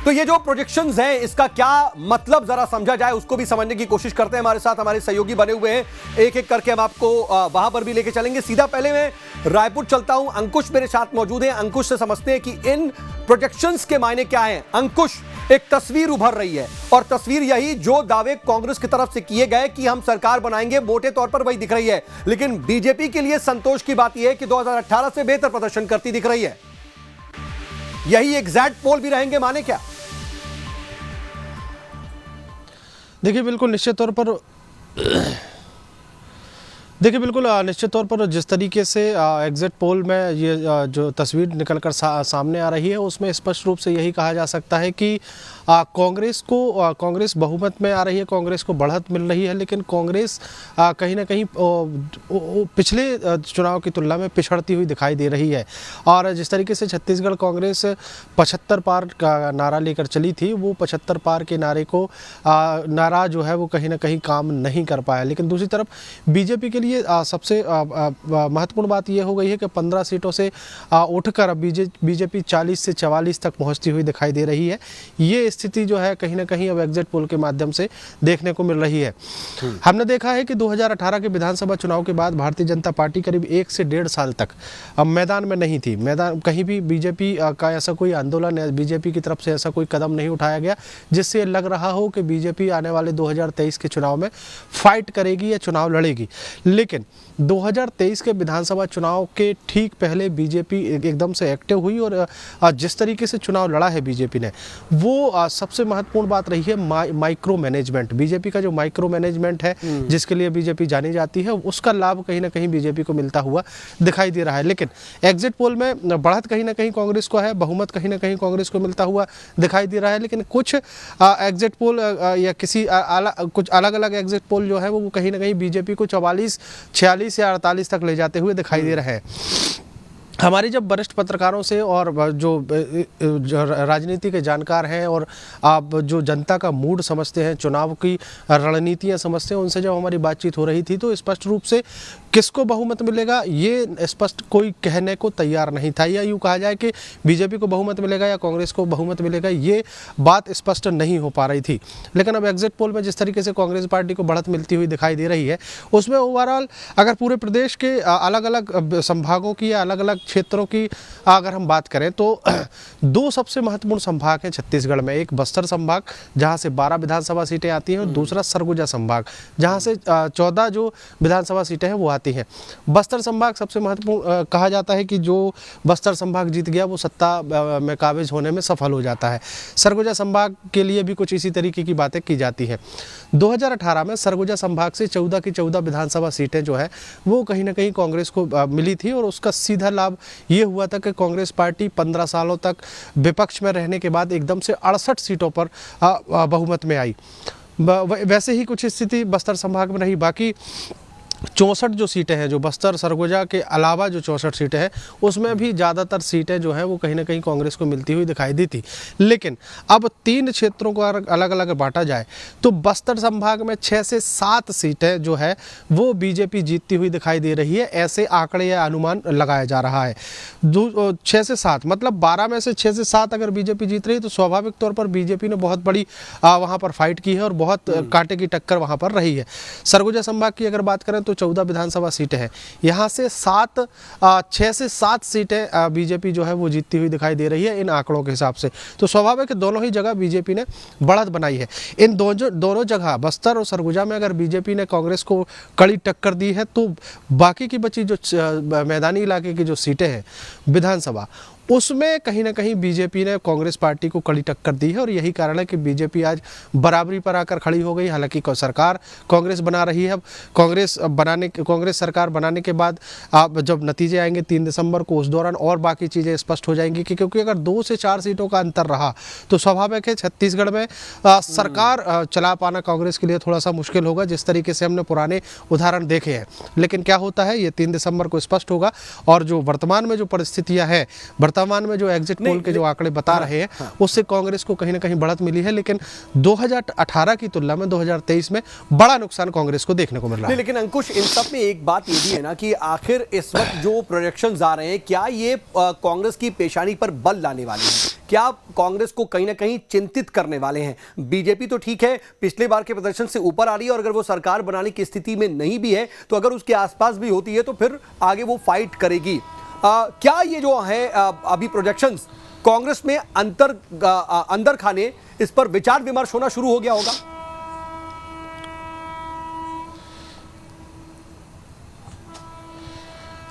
तो ये जो प्रोजेक्शंस हैं, इसका क्या मतलब जरा समझा जाए, उसको भी समझने की कोशिश करते हैं। हमारे साथ हमारे सहयोगी बने हुए हैं, एक एक करके हम आपको वहां पर भी लेके चलेंगे। सीधा पहले मैं रायपुर चलता हूं, अंकुश मेरे साथ मौजूद है। अंकुश से समझते हैं कि इन प्रोजेक्शंस के मायने क्या हैं। अंकुश, एक तस्वीर उभर रही है और तस्वीर यही जो दावे कांग्रेस की तरफ से किए गए कि हम सरकार बनाएंगे, मोटे तौर पर वही दिख रही है। लेकिन बीजेपी के लिए संतोष की बात यह है कि 2018 से बेहतर प्रदर्शन करती दिख रही है। यही एग्जैक्ट पोल भी रहेंगे माने क्या? देखिए बिल्कुल निश्चित तौर पर जिस तरीके से एग्जिट पोल में ये जो तस्वीर निकलकर सामने आ रही है, उसमें स्पष्ट रूप से यही कहा जा सकता है कि कांग्रेस बहुमत में आ रही है, कांग्रेस को बढ़त मिल रही है। लेकिन कांग्रेस कहीं ना कहीं पिछले चुनाव की तुलना में पिछड़ती हुई दिखाई दे रही है। और जिस तरीके से छत्तीसगढ़ कांग्रेस 75 पार का नारा लेकर चली थी, वो 75 पार के नारे को नारा जो है वो कहीं ना कहीं काम नहीं कर पाया। लेकिन दूसरी तरफ बीजेपी के लिए सबसे महत्वपूर्ण बात यह हो गई है कि 15 सीटों से उठकर बीजेपी 40 से 44 तक पहुंचती हुई दिखाई दे रही है। ये स्थिति जो है कहीं ना कहीं अब एग्जिट पोल के माध्यम से देखने को मिल रही है। हमने देखा है कि 2018 के विधानसभा चुनाव के बाद भारतीय जनता पार्टी करीब 1 से 1.5 साल तक मैदान में नहीं थी। मैदान कहीं भी बीजेपी का ऐसा कोई आंदोलन या बीजेपी की तरफ से ऐसा कोई कदम नहीं उठाया गया जिससे लग रहा हो कि बीजेपी आने वाले 2023 के चुनाव में फाइट करेगी या चुनाव लड़ेगी। लेकिन 2023 के विधानसभा चुनाव के ठीक पहले बीजेपी एकदम से एक्टिव हुई और जिस तरीके से चुनाव लड़ा है बीजेपी ने, वो सबसे महत्वपूर्ण बात रही है माइक्रो मैनेजमेंट। बीजेपी का जो माइक्रो मैनेजमेंट है, जिसके लिए बीजेपी जानी जाती है, उसका लाभ कहीं ना कहीं बीजेपी को मिलता हुआ दिखाई दे रहा है। लेकिन एग्जिट पोल में बढ़त कहीं ना कहीं कांग्रेस को है, बहुमत कहीं ना कहीं कांग्रेस को मिलता हुआ दिखाई दे रहा है। लेकिन कुछ एग्जिट पोल या किसी कुछ अलग अलग एग्जिट पोल जो है वो कहीं ना कहीं बीजेपी को 44, 46 या 48 तक ले जाते हुए दिखाई दे रहे हैं। हमारी जब वरिष्ठ पत्रकारों से और जो राजनीति के जानकार हैं और आप जो जनता का मूड समझते हैं, चुनाव की रणनीतियां समझते हैं, उनसे जब हमारी बातचीत हो रही थी तो स्पष्ट रूप से किसको बहुमत मिलेगा ये स्पष्ट कोई कहने को तैयार नहीं था, या यूँ कहा जाए कि बीजेपी को बहुमत मिलेगा या कांग्रेस को बहुमत मिलेगा, ये बात स्पष्ट नहीं हो पा रही थी। लेकिन अब एग्जिट पोल में जिस तरीके से कांग्रेस पार्टी को बढ़त मिलती हुई दिखाई दे रही है, उसमें ओवरऑल अगर पूरे प्रदेश के अलग अलग संभागों की या अलग अलग क्षेत्रों की अगर हम बात करें तो दो सबसे महत्वपूर्ण संभाग हैं छत्तीसगढ़ में। एक बस्तर संभाग जहां से 12 विधानसभा सीटें आती हैं और दूसरा सरगुजा संभाग जहां से 14 जो विधानसभा सीटें हैं वो आती हैं। बस्तर संभाग सबसे महत्वपूर्ण कहा जाता है कि जो बस्तर संभाग जीत गया वो सत्ता में काबिज होने में सफल हो जाता है। सरगुजा संभाग के लिए भी कुछ इसी तरीके की बातें की जाती हैं। 2018 में सरगुजा संभाग से 14 की 14 विधानसभा सीटें जो है वो कहीं ना कहीं कांग्रेस को मिली थी और उसका सीधा लाभ ये हुआ था कि कांग्रेस पार्टी 15 सालों तक विपक्ष में रहने के बाद एकदम से 68 सीटों पर बहुमत में आई। वैसे ही कुछ स्थिति बस्तर संभाग में रही। बाकी 64 जो सीटें हैं, जो बस्तर सरगुजा के अलावा जो 64 सीटें हैं, उसमें भी ज़्यादातर सीटें जो हैं वो कहीं ना कहीं कांग्रेस को मिलती हुई दिखाई दी थी। लेकिन अब 3 क्षेत्रों को अलग अलग बांटा जाए तो बस्तर संभाग में 6 से 7 सीटें जो है वो बीजेपी जीतती हुई दिखाई दे रही है, ऐसे आंकड़े या अनुमान लगाया जा रहा है। 6 से 7 मतलब 12 में से 6 से 7 अगर बीजेपी जीत रही है तो स्वाभाविक तौर पर बीजेपी ने बहुत बड़ी वहाँ पर फाइट की है और बहुत कांटे की टक्कर वहाँ पर रही है। सरगुजा संभाग की अगर बात करें तो 14 विधानसभा सीटें हैं, यहाँ से 6 से 7 सीटें बीजेपी जो है वो जीतती हुई दिखाई दे रही है इन आंकड़ों के हिसाब से। तो स्वाभाविक है दोनों ही जगह बीजेपी ने बढ़त बनाई है। इन दोनों जगह बस्तर और सरगुजा में अगर बीजेपी ने कांग्रेस को कड़ी टक्कर दी है तो बाकी की बची जो मैदानी इलाके की जो सीटें हैं विधानसभा, उसमें कहीं ना कहीं बीजेपी ने कांग्रेस पार्टी को कड़ी टक्कर दी है और यही कारण है कि बीजेपी आज बराबरी पर आकर खड़ी हो गई। हालांकि सरकार कांग्रेस बना रही है। कांग्रेस सरकार बनाने के बाद आप जब नतीजे आएंगे 3 दिसंबर को, उस दौरान और बाकी चीज़ें स्पष्ट हो जाएंगी कि क्योंकि अगर 2 से 4 सीटों का अंतर रहा तो स्वाभाविक है छत्तीसगढ़ में सरकार चला पाना कांग्रेस के लिए थोड़ा सा मुश्किल होगा, जिस तरीके से हमने पुराने उदाहरण देखे हैं। लेकिन क्या होता है ये 3 दिसंबर को स्पष्ट होगा। और जो वर्तमान में जो परिस्थितियाँ हैं, वर्तमान में जो एग्जिट पोल के जो आंकड़े बता रहे हैं उससे कांग्रेस को कहीं ना कहीं बढ़त मिली है। लेकिन 2018 की तुलना में 2023 में बड़ा नुकसान कांग्रेस को देखने को मिल रहा है। लेकिन अंकुश, इन सब में एक बात ये भी है ना कि आखिर इस वक्त जो प्रोजेक्शंस आ रहे हैं, क्या ये कांग्रेस की पेशानी पर बल लाने वाले हैं? क्या कांग्रेस को कहीं ना कहीं चिंतित करने वाले हैं? बीजेपी तो ठीक है, पिछले बार के प्रदर्शन से ऊपर आ रही है और अगर वो सरकार बनाने की स्थिति में नहीं भी है तो अगर उसके आसपास भी होती है तो फिर आगे वो फाइट करेगी। क्या ये जो है अभी प्रोजेक्शंस कांग्रेस में अंदर खाने, इस पर विचार विमर्श होना शुरू हो गया होगा?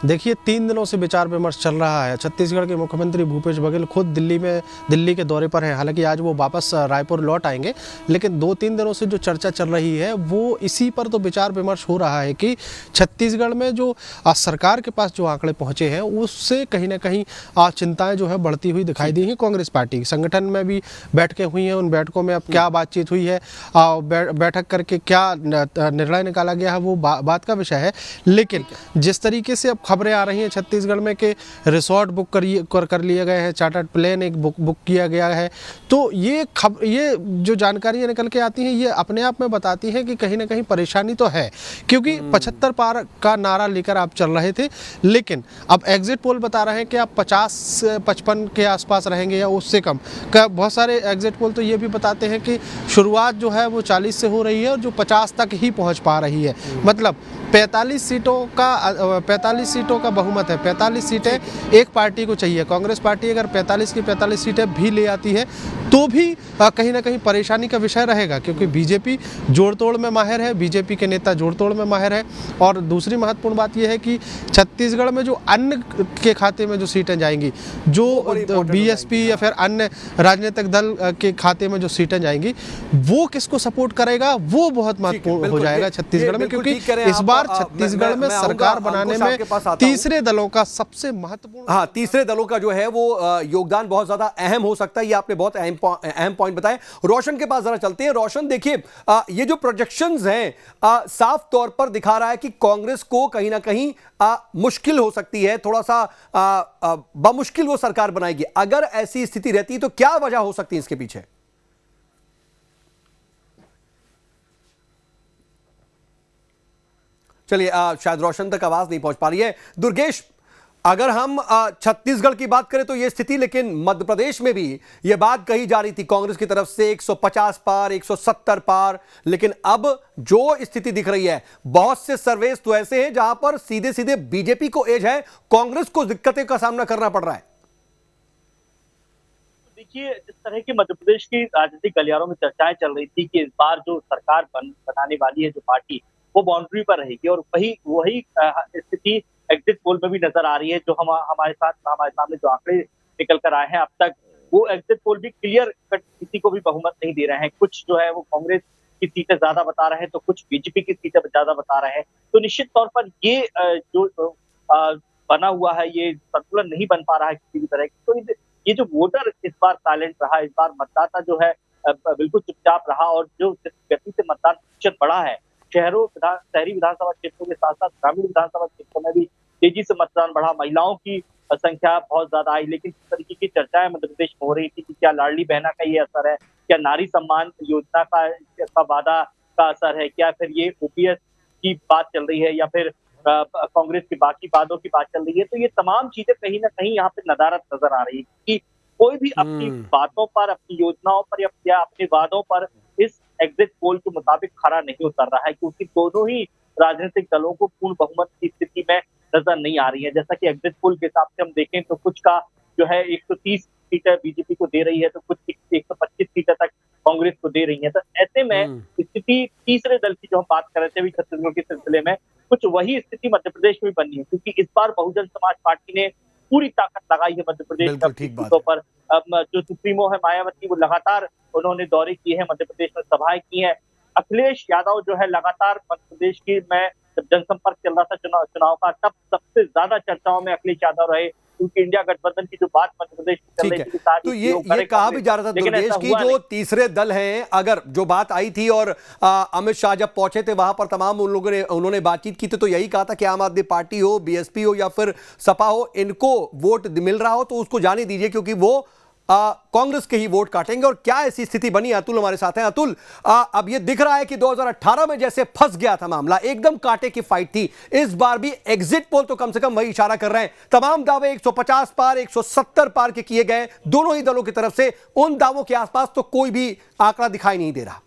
देखिए 3 दिनों से विचार विमर्श चल रहा है। छत्तीसगढ़ के मुख्यमंत्री भूपेश बघेल खुद दिल्ली के दौरे पर हैं। हालांकि आज वो वापस रायपुर लौट आएंगे, लेकिन 2-3 दिनों से जो चर्चा चल रही है वो इसी पर तो विचार विमर्श हो रहा है कि छत्तीसगढ़ में जो सरकार के पास जो आंकड़े पहुंचे हैं उससे कहीं ना कहीं चिंताएं जो है बढ़ती हुई दिखाई दी हैं। कांग्रेस पार्टी संगठन में भी बैठकें हुई हैं, उन बैठकों में अब क्या बातचीत हुई है, बैठक करके क्या निर्णय निकाला गया है वो बात का विषय है। लेकिन जिस तरीके से अब खबरें आ रही हैं छत्तीसगढ़ में कि रिसोर्ट बुक कर लिए गए हैं, चार्टर्ड प्लेन एक बुक किया गया है, तो ये जो जानकारियां निकल के आती हैं ये अपने आप में बताती हैं कि कहीं ना कहीं परेशानी तो है, क्योंकि 75 पार का नारा लेकर आप चल रहे थे। लेकिन अब एग्जिट पोल बता रहे हैं कि आप 50-55 के आसपास रहेंगे या उससे कम। बहुत सारे एग्जिट पोल तो ये भी बताते हैं कि शुरुआत जो है वो 40 से हो रही है और जो 50 तक ही पहुँच पा रही है। मतलब 45 सीटों का बहुमत है, 45 सीटें एक पार्टी को चाहिए। कांग्रेस पार्टी अगर 45 की 45 सीटें भी ले आती है तो भी कहीं ना कहीं परेशानी का विषय रहेगा, क्योंकि बीजेपी जोड़ तोड़ में माहिर है, बीजेपी के नेता जोड़ तोड़ में माहिर है। और दूसरी महत्वपूर्ण बात यह है कि छत्तीसगढ़ में जो अन्य के खाते में जो सीटें जाएंगी, जो बीएसपी या फिर अन्य राजनीतिक दल के खाते में जो सीटें जाएंगी, वो किसको सपोर्ट करेगा, वो बहुत महत्वपूर्ण हो जाएगा छत्तीसगढ़ में, क्योंकि इस बार छत्तीसगढ़ में सरकार बनाने में तीसरे दलों का सबसे महत्वपूर्ण, हाँ, तीसरे दलों का जो है वो योगदान बहुत ज्यादा अहम हो सकता है। ये आपने बहुत अहम पॉइंट बताए। रोशन के पास जरा चलते हैं। रोशन, देखिए, ये जो प्रोजेक्शंस हैं साफ तौर पर दिखा रहा है कि कांग्रेस को कहीं ना कहीं मुश्किल हो सकती है, थोड़ा सा बमुश्किल वो सरकार बनाएगी। अगर ऐसी स्थिति रहती है तो क्या वजह हो सकती है इसके पीछे? चलिए, शायद रोशन तक आवाज नहीं पहुंच पा रही है। दुर्गेश, अगर हम छत्तीसगढ़ की बात करें तो यह स्थिति, लेकिन मध्य प्रदेश में भी यह बात कही जा रही थी कांग्रेस की तरफ से 150 पार, 170 पार, लेकिन अब जो स्थिति दिख रही है, बहुत से सर्वेस तो ऐसे हैं जहां पर सीधे सीधे बीजेपी को एज है, कांग्रेस को दिक्कतें का सामना करना पड़ रहा है। देखिए, जिस तरह की मध्य प्रदेश की राजनीतिक गलियारों में चर्चाएं चल रही थी कि इस बार जो सरकार बनाने वाली है जो पार्टी, वो बाउंड्री पर रहेगी, और वही स्थिति एग्जिट पोल में भी नजर आ रही है। जो हमारे सामने जो आंकड़े निकल कर आए हैं अब तक, वो एग्जिट पोल भी क्लियर कट किसी को भी बहुमत नहीं दे रहे हैं। कुछ जो है वो कांग्रेस की सीटें ज्यादा बता रहे हैं, तो कुछ बीजेपी की सीटें ज्यादा बता रहे हैं। तो निश्चित तौर पर ये जो बना हुआ है, ये संतुलन नहीं बन पा रहा है किसी भी तरह की। तो ये जो वोटर इस बार साइलेंट रहा, इस बार मतदाता जो है बिल्कुल चुपचाप रहा, और जो गति से मतदान प्रतिशत बढ़ा है, शहरी विधानसभा क्षेत्रों के साथ साथ ग्रामीण विधानसभा क्षेत्रों में भी तेजी से मतदान बढ़ा। महिलाओं की संख्या बहुत ज्यादा आई, लेकिन इस तरीके की चर्चाएं मध्य प्रदेश में हो रही थी कि क्या लाडली बहना का ये असर है, क्या नारी सम्मान योजना का वादा का असर है, क्या फिर ये ओपीएस की बात चल रही है, या फिर कांग्रेस की बाकी वादों की बात चल रही है। तो ये तमाम चीजें कहीं ना कहीं यहाँ पे नदारत नजर आ रही है कि कोई भी अपनी बातों पर, अपनी योजनाओं पर या अपने वादों पर इस एग्जिट पोल के मुताबिक खरा नहीं उतर रहा है, क्योंकि दोनों ही राजनीतिक दलों को पूर्ण बहुमत की स्थिति में नजर नहीं आ रही है। जैसा कि एग्जिट पोल के हिसाब से हम देखें तो कुछ का जो है 130 सीटें बीजेपी को दे रही है, तो कुछ 125 सीटें तक कांग्रेस को दे रही है। तो ऐसे में स्थिति तीसरे दल की जो हम बात कर रहे थे अभी छत्तीसगढ़ के सिलसिले में, कुछ वही स्थिति मध्य प्रदेश में बनी है, क्योंकि इस बार बहुजन समाज पार्टी ने पूरी ताकत लगाई है मध्य प्रदेश में सीटों पर। जो सुप्रीमो है मायावती, वो लगातार उन्होंने दौरे किए हैं, मध्य प्रदेश में सभाएं की हैं। अखिलेश यादव जो है लगातार मध्य प्रदेश की, मैं जब जनसंपर्क चल रहा था चुनाव का, तब सबसे ज्यादा चर्चाओं में अखिलेश यादव रहे, क्योंकि इंडिया गठबंधन की जो बात मध्य प्रदेश में चल रही थी, तो ये कहा भी जा रहा था दुर्गेश की जो तीसरे दल हैं, अगर जो बात आई थी और अमित शाह जब पहुंचे थे वहां पर तमाम उन्होंने बातचीत की थी, तो यही कहा था कि आम आदमी पार्टी हो, बीएसपी हो या फिर सपा हो, इनको वोट मिल रहा हो तो उसको जाने दीजिए, क्योंकि वो कांग्रेस के ही वोट काटेंगे। और क्या ऐसी स्थिति बनी? अतुल हमारे साथ हैं। अतुल, अब ये दिख रहा है कि 2018 में जैसे फंस गया था मामला, एकदम कांटे की फाइट थी, इस बार भी एग्जिट पोल तो कम से कम वही इशारा कर रहे हैं। तमाम दावे 150 पार, 170 पार के किए गए दोनों ही दलों की तरफ से, उन दावों के आसपास तो कोई भी आंकड़ा दिखाई नहीं दे रहा।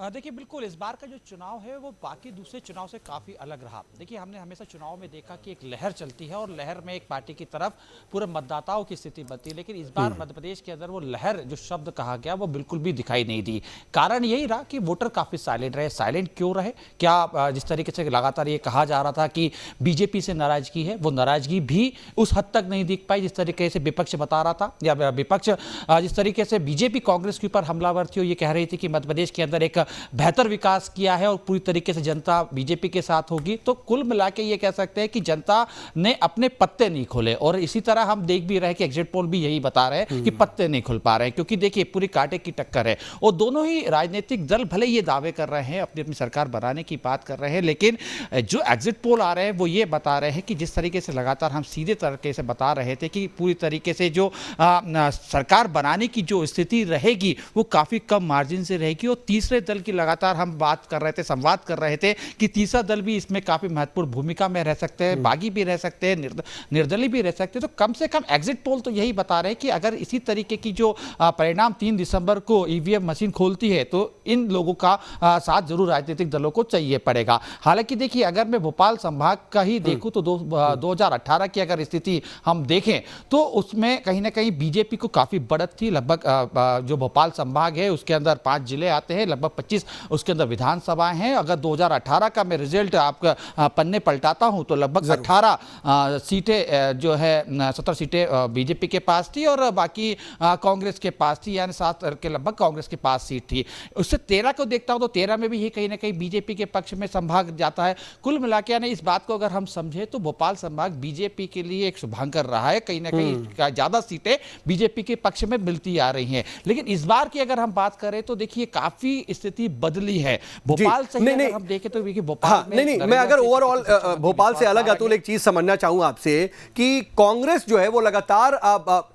देखिए, बिल्कुल इस बार का जो चुनाव है वो बाकी दूसरे चुनाव से काफ़ी अलग रहा। देखिए, हमने हमेशा चुनाव में देखा कि एक लहर चलती है और लहर में एक पार्टी की तरफ पूरे मतदाताओं की स्थिति बनती है, लेकिन इस बार मध्य प्रदेश के अंदर वो लहर जो शब्द कहा गया वो बिल्कुल भी दिखाई नहीं दी। कारण यही रहा कि वोटर काफ़ी साइलेंट रहे। साइलेंट क्यों रहे? क्या जिस तरीके से लगातार ये कहा जा रहा था कि बीजेपी से नाराजगी है, वो नाराजगी भी उस हद तक नहीं दिख पाई जिस तरीके से विपक्ष बता रहा था, या विपक्ष जिस तरीके से बीजेपी कांग्रेस के ऊपर हमलावर थी और ये कह रही थी कि मध्य प्रदेश के अंदर एक बेहतर विकास किया है और पूरी तरीके से जनता बीजेपी के साथ होगी। तो कुल मिला के ये कह सकते हैं कि जनता ने अपने पत्ते नहीं खोले, और इसी तरह हम देख भी रहे कि एग्जिट पोल भी यही बता रहे हैं कि पत्ते नहीं खुल पा रहे हैं, क्योंकि देखिए पूरी कांटे की टक्कर है। और दोनों ही राजनीतिक दल भले ये दावे कर रहे हैं, अपनी अपनी सरकार बनाने की बात कर रहे हैं, लेकिन जो एग्जिट पोल आ रहे हैं वो ये बता रहे हैं कि जिस तरीके से लगातार हम सीधे तरीके से बता रहे थे कि पूरी तरीके से जो सरकार बनाने की जो स्थिति रहेगी वो काफ़ी कम मार्जिन से रहेगी, और तीसरे दल दल की लगातार हम बात कर रहे थे, संवाद कर रहे थे कि तीसरा दल भी इसमें काफी महत्वपूर्ण भूमिका में रह सकते हैं, बागी भी रह सकते हैं, निर्दलीय भी रह सकते हैं। तो कम से कम एग्जिट पोल तो यही बता रहे हैं कि अगर इसी तरीके की जो परिणाम 3 दिसंबर को ईवीएम मशीन खोलती है तो इन लोगों का साथ जरूर राजनीतिक दलों को चाहिए पड़ेगा। हालांकि देखिए, अगर मैं भोपाल संभाग का ही देखूं तो 2018 की अगर स्थिति हम देखें तो उसमें कहीं ना कहीं बीजेपी को काफी बढ़त थी। लगभग जो भोपाल संभाग है उसके अंदर 5 जिले आते हैं, लगभग 25 उसके अंदर विधानसभाएं हैं। अगर 2018 का मैं रिजल्ट आपका पन्ने पलटाता हूं तो लगभग 18 सीटें जो है 17 सीटें बीजेपी के पास थी और बाकी कांग्रेस के पास थी, यानी 7 के लगभग कांग्रेस के पास सीट थी। उससे 13 को देखता हूं तो 13 में भी ये कहीं ना कहीं बीजेपी के पक्ष में संभाग जाता है। कुल मिलाकर यानी इस बात को अगर हम समझे तो भोपाल संभाग बीजेपी के लिए एक शुभंकर रहा है, कहीं ना कहीं ज्यादा सीटें बीजेपी के पक्ष में मिलती आ रही हैं। लेकिन इस बार की अगर हम बात करें तो देखिए काफी स्थिति बदली है भोपाल से। अगर हम देखें तो देखिए भोपाल में नहीं, मैं अगर ओवरऑल भोपाल से अलग अतुल एक चीज समझना चाहूं आपसे कि कांग्रेस जो है वो लगातार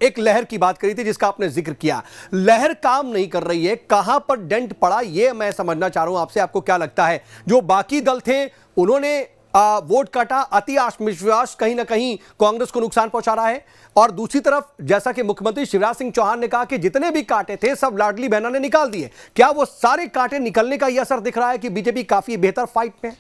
एक लहर की बात करी थी जिसका आपने जिक्र किया, लहर काम नहीं कर रही है, कहां पर डेंट पड़ा ये मैं समझना चाह रहा हूं आपसे। आपको क्या लगता है जो बाकी दल थे उन्होंने वोट काटा, अति आत्मविश्वास कहीं ना कहीं कांग्रेस को नुकसान पहुंचा रहा है, और दूसरी तरफ जैसा कि मुख्यमंत्री शिवराज सिंह चौहान ने कहा कि जितने भी कांटे थे सब लाडली बहना ने निकाल दिए, क्या वो सारे कांटे निकलने का यह असर दिख रहा है कि बीजेपी काफी बेहतर फाइट में है?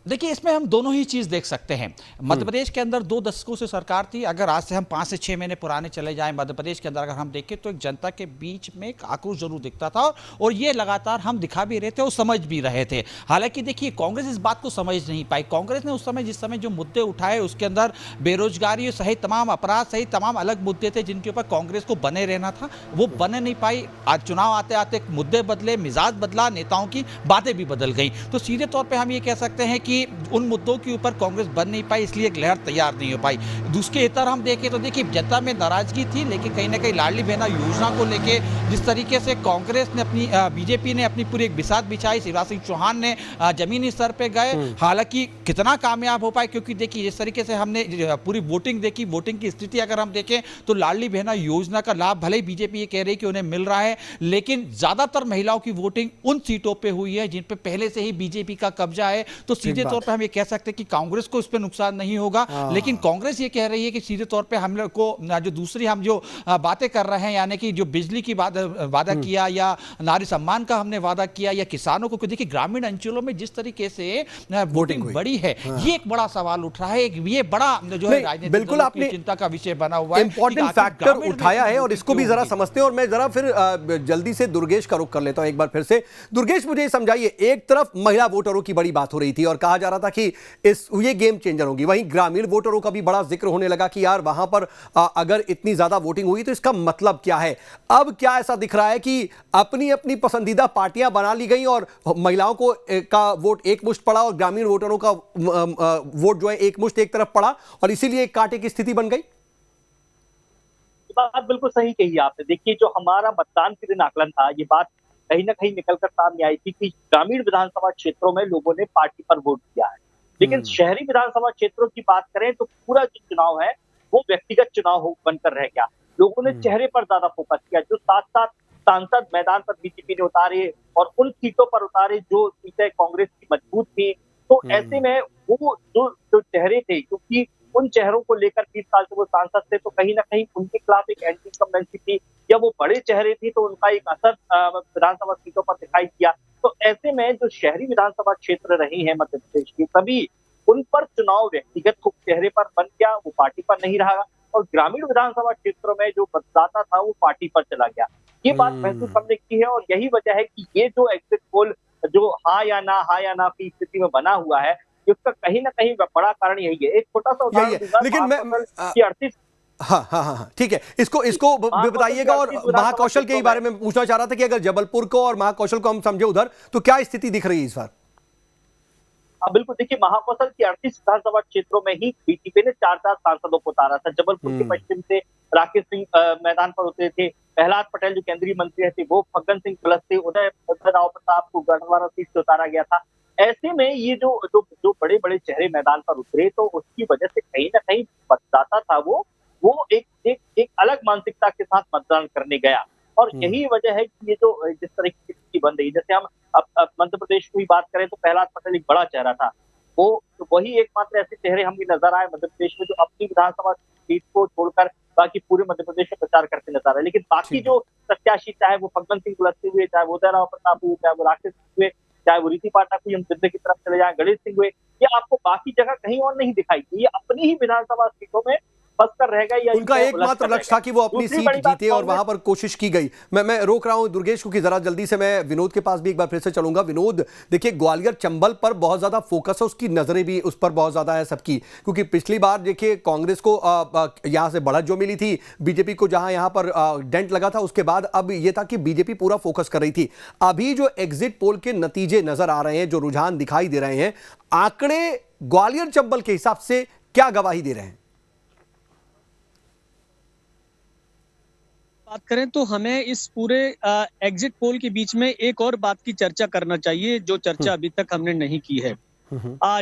देखिए, इसमें हम दोनों ही चीज देख सकते हैं। मध्य प्रदेश के अंदर 2 दशकों से सरकार थी। अगर आज से हम 5 से 6 महीने पुराने चले जाएं मध्य प्रदेश के अंदर अगर हम देखें तो एक जनता के बीच में एक आक्रोश जरूर दिखता था और ये लगातार हम दिखा भी रहे थे और समझ भी रहे थे। हालांकि देखिए, कांग्रेस इस बात को समझ नहीं पाई। कांग्रेस ने उस समय जिस समय जो मुद्दे उठाए उसके अंदर बेरोजगारी सहित तमाम अपराध सहित तमाम अलग मुद्दे थे जिनके ऊपर कांग्रेस को बने रहना था, वो बने नहीं पाई। आज चुनाव आते आते मुद्दे बदले, मिजाज बदला, नेताओं की बातें भी बदल गई। तो सीधे तौर पर हम ये कह सकते हैं कि उन मुद्दों के ऊपर कांग्रेस बन नहीं पाई, इसलिए एक लहर तैयार नहीं हो पाई। दूसरे इतर हम देखें तो देखिए, जनता में नाराजगी थी, लेकिन कहीं ना कहीं लाडली बहना योजना को लेके जिस तरीके से कांग्रेस ने अपनी बीजेपी ने अपनी पूरी एक बिसात बिछाई, शिवराज सिंह चौहान ने जमीनी स्तर पे गए। हालांकि कितना कामयाब हो पाए, क्योंकि देखिए जिस तरीके से हमने पूरी वोटिंग देखी, वोटिंग की स्थिति अगर हम देखें तो लाडली बहना योजना का लाभ भले ही बीजेपी ये कह रही कि उन्हें मिल रहा है, लेकिन ज्यादातर महिलाओं की वोटिंग उन सीटों पर हुई है जिन पर पहले से ही बीजेपी का कब्जा है। तो सीधे तौर पर हम ये कह सकते हैं कि कांग्रेस को इस पे नुकसान नहीं होगा। लेकिन कांग्रेस ये कह रही है कि सीधे तौर पे हम लोग को जो दूसरी हम जो बातें कर रहे हैं, यानी कि जो बिजली की वादा किया या नारी सम्मान का हमने वादा किया या किसानों को, देखिए ग्रामीण अंचलों में जिस तरीके से वोटिंग बढ़ी है, ये एक बड़ा सवाल उठ रहा है। ये बड़ा जो है राजनीतिक बिल्कुल आपने चिंता का विषय बना हुआ है, इंपॉर्टेंट फैक्टर उठाया है और इसको भी जरा समझते हैं। और मैं जरा फिर जल्दी से दुर्गेश का रुख कर लेता हूं एक बार फिर से। दुर्गेश, मुझे समझाइए, एक तरफ महिला वोटरों की बड़ी बात हो रही थी और कहा जा रहा था कि ये गेम चेंजर होगी, वहीं ग्रामीण वोटरों का भी बड़ा जिक्र होने लगा कि यार वहां पर अगर इतनी ज्यादा वोटिंग हुई तो इसका मतलब क्या है। अब क्या ऐसा दिख रहा है कि अपनी अपनी पसंदीदा पार्टियां बना ली गई और महिलाओं को का वोट एक मुश्त पड़ा और ग्रामीण वोटरों का वोट जो है एक मुश्त एक तरफ पड़ा और इसीलिए एक कांटे की स्थिति बन गई? बात बिल्कुल सही कही आपने। देखिए, जो हमारा मतदान के दिन आकलन था, ये बात कहीं ना कहीं निकलकर सामने आई थी कि ग्रामीण विधानसभा क्षेत्रों में लोगों ने पार्टी पर वोट दिया है, लेकिन शहरी विधानसभा क्षेत्रों की बात करें तो पूरा जो चुनाव है वो व्यक्तिगत चुनाव बनकर रह गया। लोगों ने चेहरे पर ज्यादा फोकस किया। जो 7-7 सांसद मैदान पर बीजेपी ने उतारे और उन सीटों पर उतारे जो सीटें कांग्रेस की मजबूत थी, तो ऐसे में वो जो चेहरे थे, क्योंकि उन चेहरों को लेकर 30 साल से वो सांसद थे, तो कहीं ना कहीं उनके खिलाफ एक एंटी इनकम्बेंसी थी, या वो बड़े चेहरे थे तो उनका एक असर विधानसभा सीटों पर दिखाई दिया। तो ऐसे में जो शहरी विधानसभा क्षेत्र रही है मध्य प्रदेश की, तभी उन पर चुनाव व्यक्तिगत चेहरे पर बन गया, वो पार्टी पर नहीं रहा, और ग्रामीण विधानसभा क्षेत्रों में जो मतदाता था वो पार्टी पर चला गया। ये बात महसूस करने की है और यही वजह है कि ये जो एग्जिट पोल जो हाँ या ना की स्थिति में बना हुआ है, इसका कहीं ना कहीं बड़ा कारण यही है। एक छोटा सा उदाहरण दूंगा, लेकिन मैं 38 हाँ, ठीक है, इसको बताइएगा। और महाकौशल के ही बारे में पूछना चाह रहा था कि अगर जबलपुर को और महाकौशल को हम समझे उधर, तो क्या स्थिति दिख रही है इस बार? बिल्कुल, देखिए महाकौशल की 38 विधानसभा क्षेत्रों में ही बीजेपी ने 4 सांसदों को उतारा था। जबलपुर के पश्चिम से राकेश सिंह मैदान पर उतरे थे, प्रहलाद पटेल जो केंद्रीय मंत्री थे वो, फग्गन सिंह प्लस थे, उदय राव प्रताप को गढ़वारा सीट से उतारा गया था। ऐसे में ये जो बड़े बड़े चेहरे मैदान पर उतरे, तो उसकी वजह से कहीं ना कहीं मतदाता था वो एक अलग मानसिकता के साथ मतदान करने गया। और यही वजह है कि ये जो जिस तरह की स्थिति बन रही है, जैसे हम अब मध्य प्रदेश की बात करें तो प्रहलाद पटेल एक बड़ा चेहरा था, वो तो वही एकमात्र ऐसे चेहरे हमें नजर आए मध्य प्रदेश में जो अपनी विधानसभा सीट को छोड़कर बाकी पूरे मध्य प्रदेश में प्रचार करते नजर आए। लेकिन बाकी जो प्रत्याशी, चाहे वो फग्गन सिंह कुलस्ते हुए, चाहे वो उदयराव प्रताप हुए, चाहे वो राकेश हुए, चाहे वो रीति पाठक हुई, हम दिल्ली की तरफ चले जाए, गणेश सिंह हुए, ये आपको बाकी जगह कहीं और नहीं दिखाई दी। ये अपनी ही विधानसभा सीटों में फंसकर रह गए या उनका एकमात्र लक्ष्य था कि वो अपनी सीट जीते और वहां पर कोशिश की गई। मैं रोक रहा हूं दुर्गेश क्योंकि जरा जल्दी से मैं विनोद के पास भी एक बार फिर से चलूंगा। विनोद, देखिए ग्वालियर चंबल पर बहुत ज्यादा फोकस है, उसकी नजरें भी उस पर बहुत ज्यादा है सबकी, क्योंकि पिछली बार देखिए कांग्रेस को यहां से बढ़त जो मिली थी, बीजेपी को जहां यहां पर डेंट लगा था, उसके बाद अब ये था कि बीजेपी पूरा फोकस कर रही थी। अभी जो एग्जिट पोल के नतीजे नजर आ रहे हैं, जो रुझान दिखाई दे रहे हैं, आंकड़े ग्वालियर चंबल के हिसाब से क्या गवाही दे रहे हैं? बात करें तो हमें इस पूरे एग्जिट पोल के बीच में एक और बात की चर्चा करना चाहिए, जो चर्चा अभी तक हमने नहीं की है।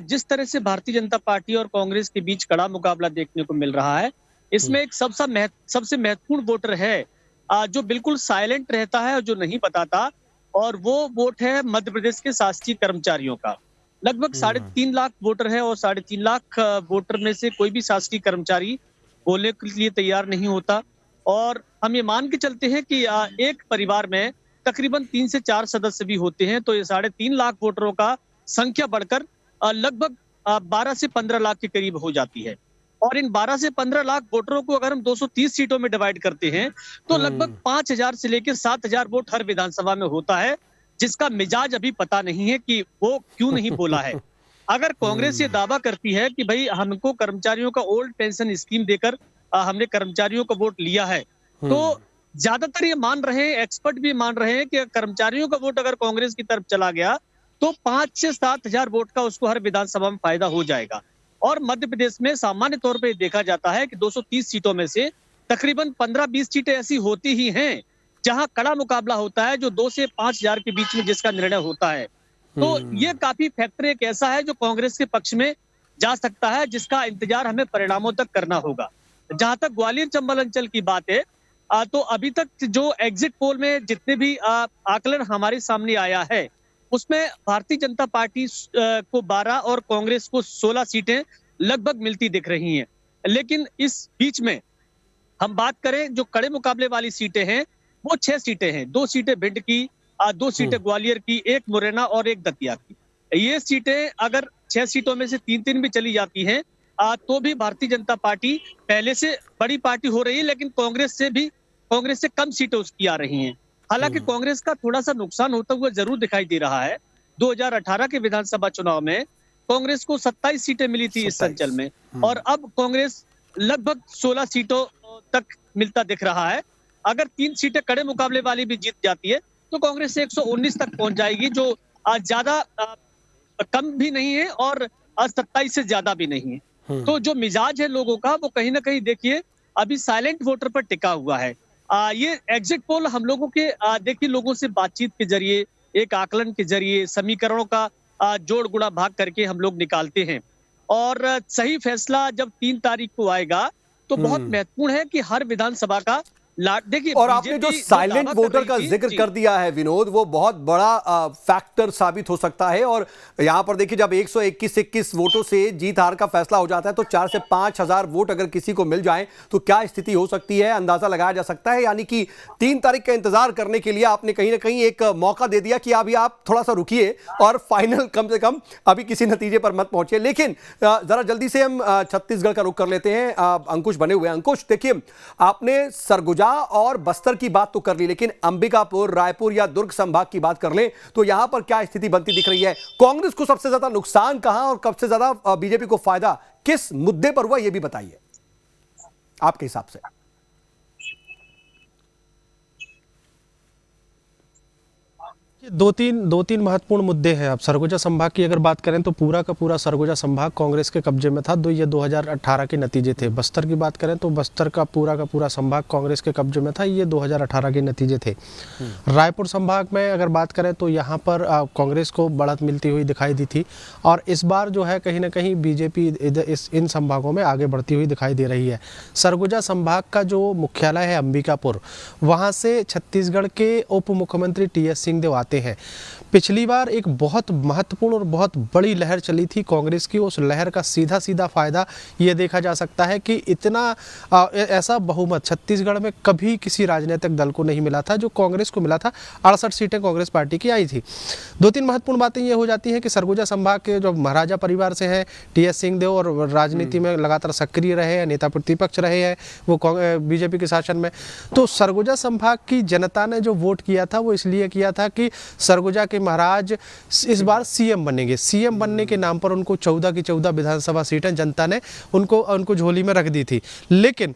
जिस तरह से भारतीय जनता पार्टी और कांग्रेस के बीच कड़ा मुकाबला देखने को मिल रहा है, इसमें एक सबसे महत्वपूर्ण वोटर है जो बिल्कुल साइलेंट रहता है और जो नहीं बताता, और वो वोट है मध्य प्रदेश के शासकीय कर्मचारियों का। लगभग 3.5 लाख वोटर है और 3.5 लाख वोटर में से कोई भी शासकीय कर्मचारी बोलने के लिए तैयार नहीं होता। और हम ये मान के चलते हैं कि एक परिवार में तकरीबन 3 से 4 सदस्य भी होते हैं, तो ये 3.5 लाख वोटरों का संख्या बढ़कर लगभग 12 से 15 लाख के करीब हो जाती है। और इन 12 से 15 लाख वोटरों को अगर हम 230 सीटों में डिवाइड करते हैं तो लगभग 5,000 से लेकर 7,000 वोट हर विधानसभा में होता है, जिसका मिजाज अभी पता नहीं है कि वो क्यों नहीं बोला है। अगर कांग्रेस ये दावा करती है कि भाई हमको कर्मचारियों का ओल्ड पेंशन स्कीम देकर हमने कर्मचारियों का वोट लिया है, तो ज्यादातर ये मान रहे हैं, एक्सपर्ट भी मान रहे हैं कि कर्मचारियों का वोट अगर कांग्रेस की तरफ चला गया तो 5 से 7,000 वोट का उसको हर विधानसभा में फायदा हो जाएगा। और मध्य प्रदेश में सामान्य तौर पर देखा जाता है कि 230 सीटों में से तकरीबन 15-20 सीटें ऐसी होती ही हैं जहां कड़ा मुकाबला होता है, जो 2 से 5,000 के बीच में जिसका निर्णय होता है। तो ये काफी फैक्टर एक ऐसा है जो कांग्रेस के पक्ष में जा सकता है, जिसका इंतजार हमें परिणामों तक करना होगा। जहां तक ग्वालियर चंबल अंचल की बात है, तो अभी तक जो एग्जिट पोल में जितने भी आकलन हमारे सामने आया है, उसमें भारतीय जनता पार्टी को 12 और कांग्रेस को 16 सीटें लगभग मिलती दिख रही हैं। लेकिन इस बीच में हम बात करें जो कड़े मुकाबले वाली सीटें हैं, वो 6 सीटें हैं। 2 सीटें भिंड की, 2 सीटें ग्वालियर की, 1 मुरैना और 1 दतिया की। ये सीटें अगर 6 सीटों में से 3-3 भी चली जाती हैं तो भी भारतीय जनता पार्टी पहले से बड़ी पार्टी हो रही है, लेकिन कांग्रेस से कम सीटें उसकी आ रही हैं। हालांकि कांग्रेस का थोड़ा सा नुकसान होता हुआ जरूर दिखाई दे रहा है। 2018 के विधानसभा चुनाव में कांग्रेस को 27 सीटें मिली थी इस अंचल में, और अब कांग्रेस लगभग 16 सीटों तक मिलता दिख रहा है। अगर 3 सीटें कड़े मुकाबले वाली भी जीत जाती है तो कांग्रेस 119 तक पहुंच जाएगी, जो ज्यादा कम भी नहीं है और 27 से ज्यादा भी नहीं है। तो जो मिजाज है लोगों का, वो कहीं ना कहीं देखिए अभी साइलेंट वोटर पर टिका हुआ है। ये एग्जिट पोल हम लोगों के देखिए लोगों से बातचीत के जरिए, एक आकलन के जरिए, समीकरणों का जोड़ गुणा भाग करके हम लोग निकालते हैं, और सही फैसला जब 3 तारीख को आएगा तो बहुत महत्वपूर्ण है कि हर विधानसभा का देखिए। और आपने जो साइलेंट वोटर का जिक्र कर दिया है विनोद, वो बहुत बड़ा फैक्टर साबित हो सकता है। और यहां पर देखिए जब 121 वोटों से जीत हार का फैसला हो जाता है तो 4 से 5,000 वोट अगर किसी को मिल जाए तो क्या स्थिति हो सकती है, अंदाजा लगाया जा सकता है। यानी कि 3 तारीख का इंतजार करने के लिए आपने कहीं ना कहीं एक मौका दे दिया कि अभी आप थोड़ा सा रुकिए और फाइनल कम से कम अभी किसी नतीजे पर मत पहुंचे। लेकिन जरा जल्दी से हम छत्तीसगढ़ का रुख कर लेते हैं। अंकुश बने हुए। अंकुश, देखिए आपने सरगुजा और बस्तर की बात तो कर ली, लेकिन अंबिकापुर, रायपुर या दुर्ग संभाग की बात कर लें तो यहां पर क्या स्थिति बनती दिख रही है? कांग्रेस को सबसे ज्यादा नुकसान कहां और सबसे ज्यादा बीजेपी को फायदा किस मुद्दे पर हुआ, यह भी बताइए आपके हिसाब से। दो तीन महत्वपूर्ण मुद्दे हैं। अब सरगुजा संभाग की अगर बात करें तो पूरा का पूरा सरगुजा संभाग कांग्रेस के कब्जे में था। ये 2018 के नतीजे थे। बस्तर की बात करें तो बस्तर का पूरा संभाग कांग्रेस के कब्जे में था। ये 2018 के नतीजे थे। रायपुर संभाग में अगर बात करें तो यहाँ पर कांग्रेस को बढ़त मिलती हुई दिखाई दी थी और इस बार जो है कहीं ना कहीं बीजेपी इन संभागों में आगे बढ़ती हुई दिखाई दे रही है। सरगुजा संभाग का जो मुख्यालय है अंबिकापुर, वहाँ से छत्तीसगढ़ के उप मुख्यमंत्री टी.एस. सिंहदेव आते हैं। पिछली बार एक बहुत महत्वपूर्ण और बहुत बड़ी लहर चली थी कांग्रेस की। उस लहर का सीधा फायदा ये देखा जा सकता है कि इतना ऐसा बहुमत छत्तीसगढ़ में कभी किसी राजनीतिक दल को नहीं मिला था जो कांग्रेस को मिला था। 68 सीटें कांग्रेस पार्टी की आई थी। दो तीन महत्वपूर्ण बातें ये हो जाती हैं कि सरगुजा संभाग के जो महाराजा परिवार से हैं टी.एस. सिंहदेव और राजनीति में लगातार सक्रिय रहे हैं, नेता प्रतिपक्ष रहे हैं वो बीजेपी के शासन में। तो सरगुजा संभाग की जनता ने जो वोट किया था वो इसलिए किया था कि सरगुजा के महाराज इस बार सीएम बनेंगे। सीएम बनने के नाम पर उनको 14 की 14 विधानसभा सीटें जनता ने उनको झोली में रख दी थी। लेकिन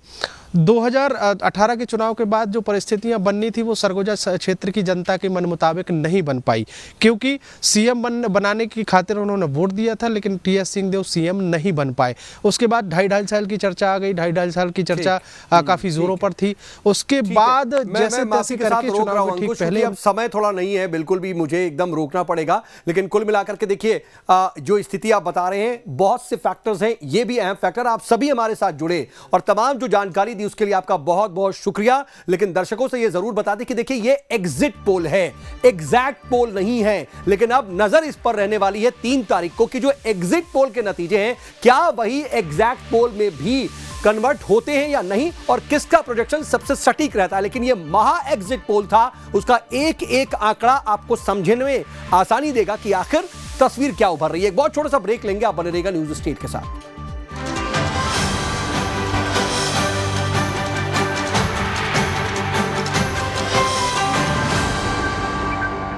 2018 के चुनाव के बाद जो परिस्थितियां बननी थी वो सरगुजा क्षेत्र की जनता के मन मुताबिक नहीं बन पाई, क्योंकि सीएम बनाने की खातिर उन्होंने वोट दिया था लेकिन टी.एस. सिंहदेव सीएम नहीं बन पाए। उसके बाद ढाई साल की चर्चा आ गई। ढाई साल की चर्चा काफी जोरों पर थी। उसके बाद जैसे तैसे करके चुनाव के ठीक पहले, अब समय थोड़ा नहीं है, बिल्कुल भी मुझे एकदम रोकना पड़ेगा, लेकिन कुल मिलाकर के देखिए जो स्थिति आप बता रहे हैं बहुत से फैक्टर्स हैं, ये भी अहम फैक्टर। आप सभी हमारे साथ जुड़े और तमाम जो जानकारी उसके लिए आपका बहुत बहुत शुक्रिया। लेकिन दर्शकों से यह जरूर बता दें कि देखिए ये एग्जिट पोल है, एग्जैक्ट पोल नहीं है, लेकिन अब नजर इस पर रहने वाली है 3 तारीख को कि जो एग्जिट पोल के नतीजे हैं क्या वही एग्जैक्ट पोल में भी कन्वर्ट होते हैं या नहीं और किसका प्रोजेक्शन सबसे सटीक रहता है। लेकिन यह महा एग्जिट पोल था, उसका एक एक आंकड़ा आपको समझने में आसानी देगा कि आखिर तस्वीर क्या उभर रही है। एक बहुत छोटा सा ब्रेक लेंगे, आप बने रहिएगा न्यूज़ स्टेट के साथ।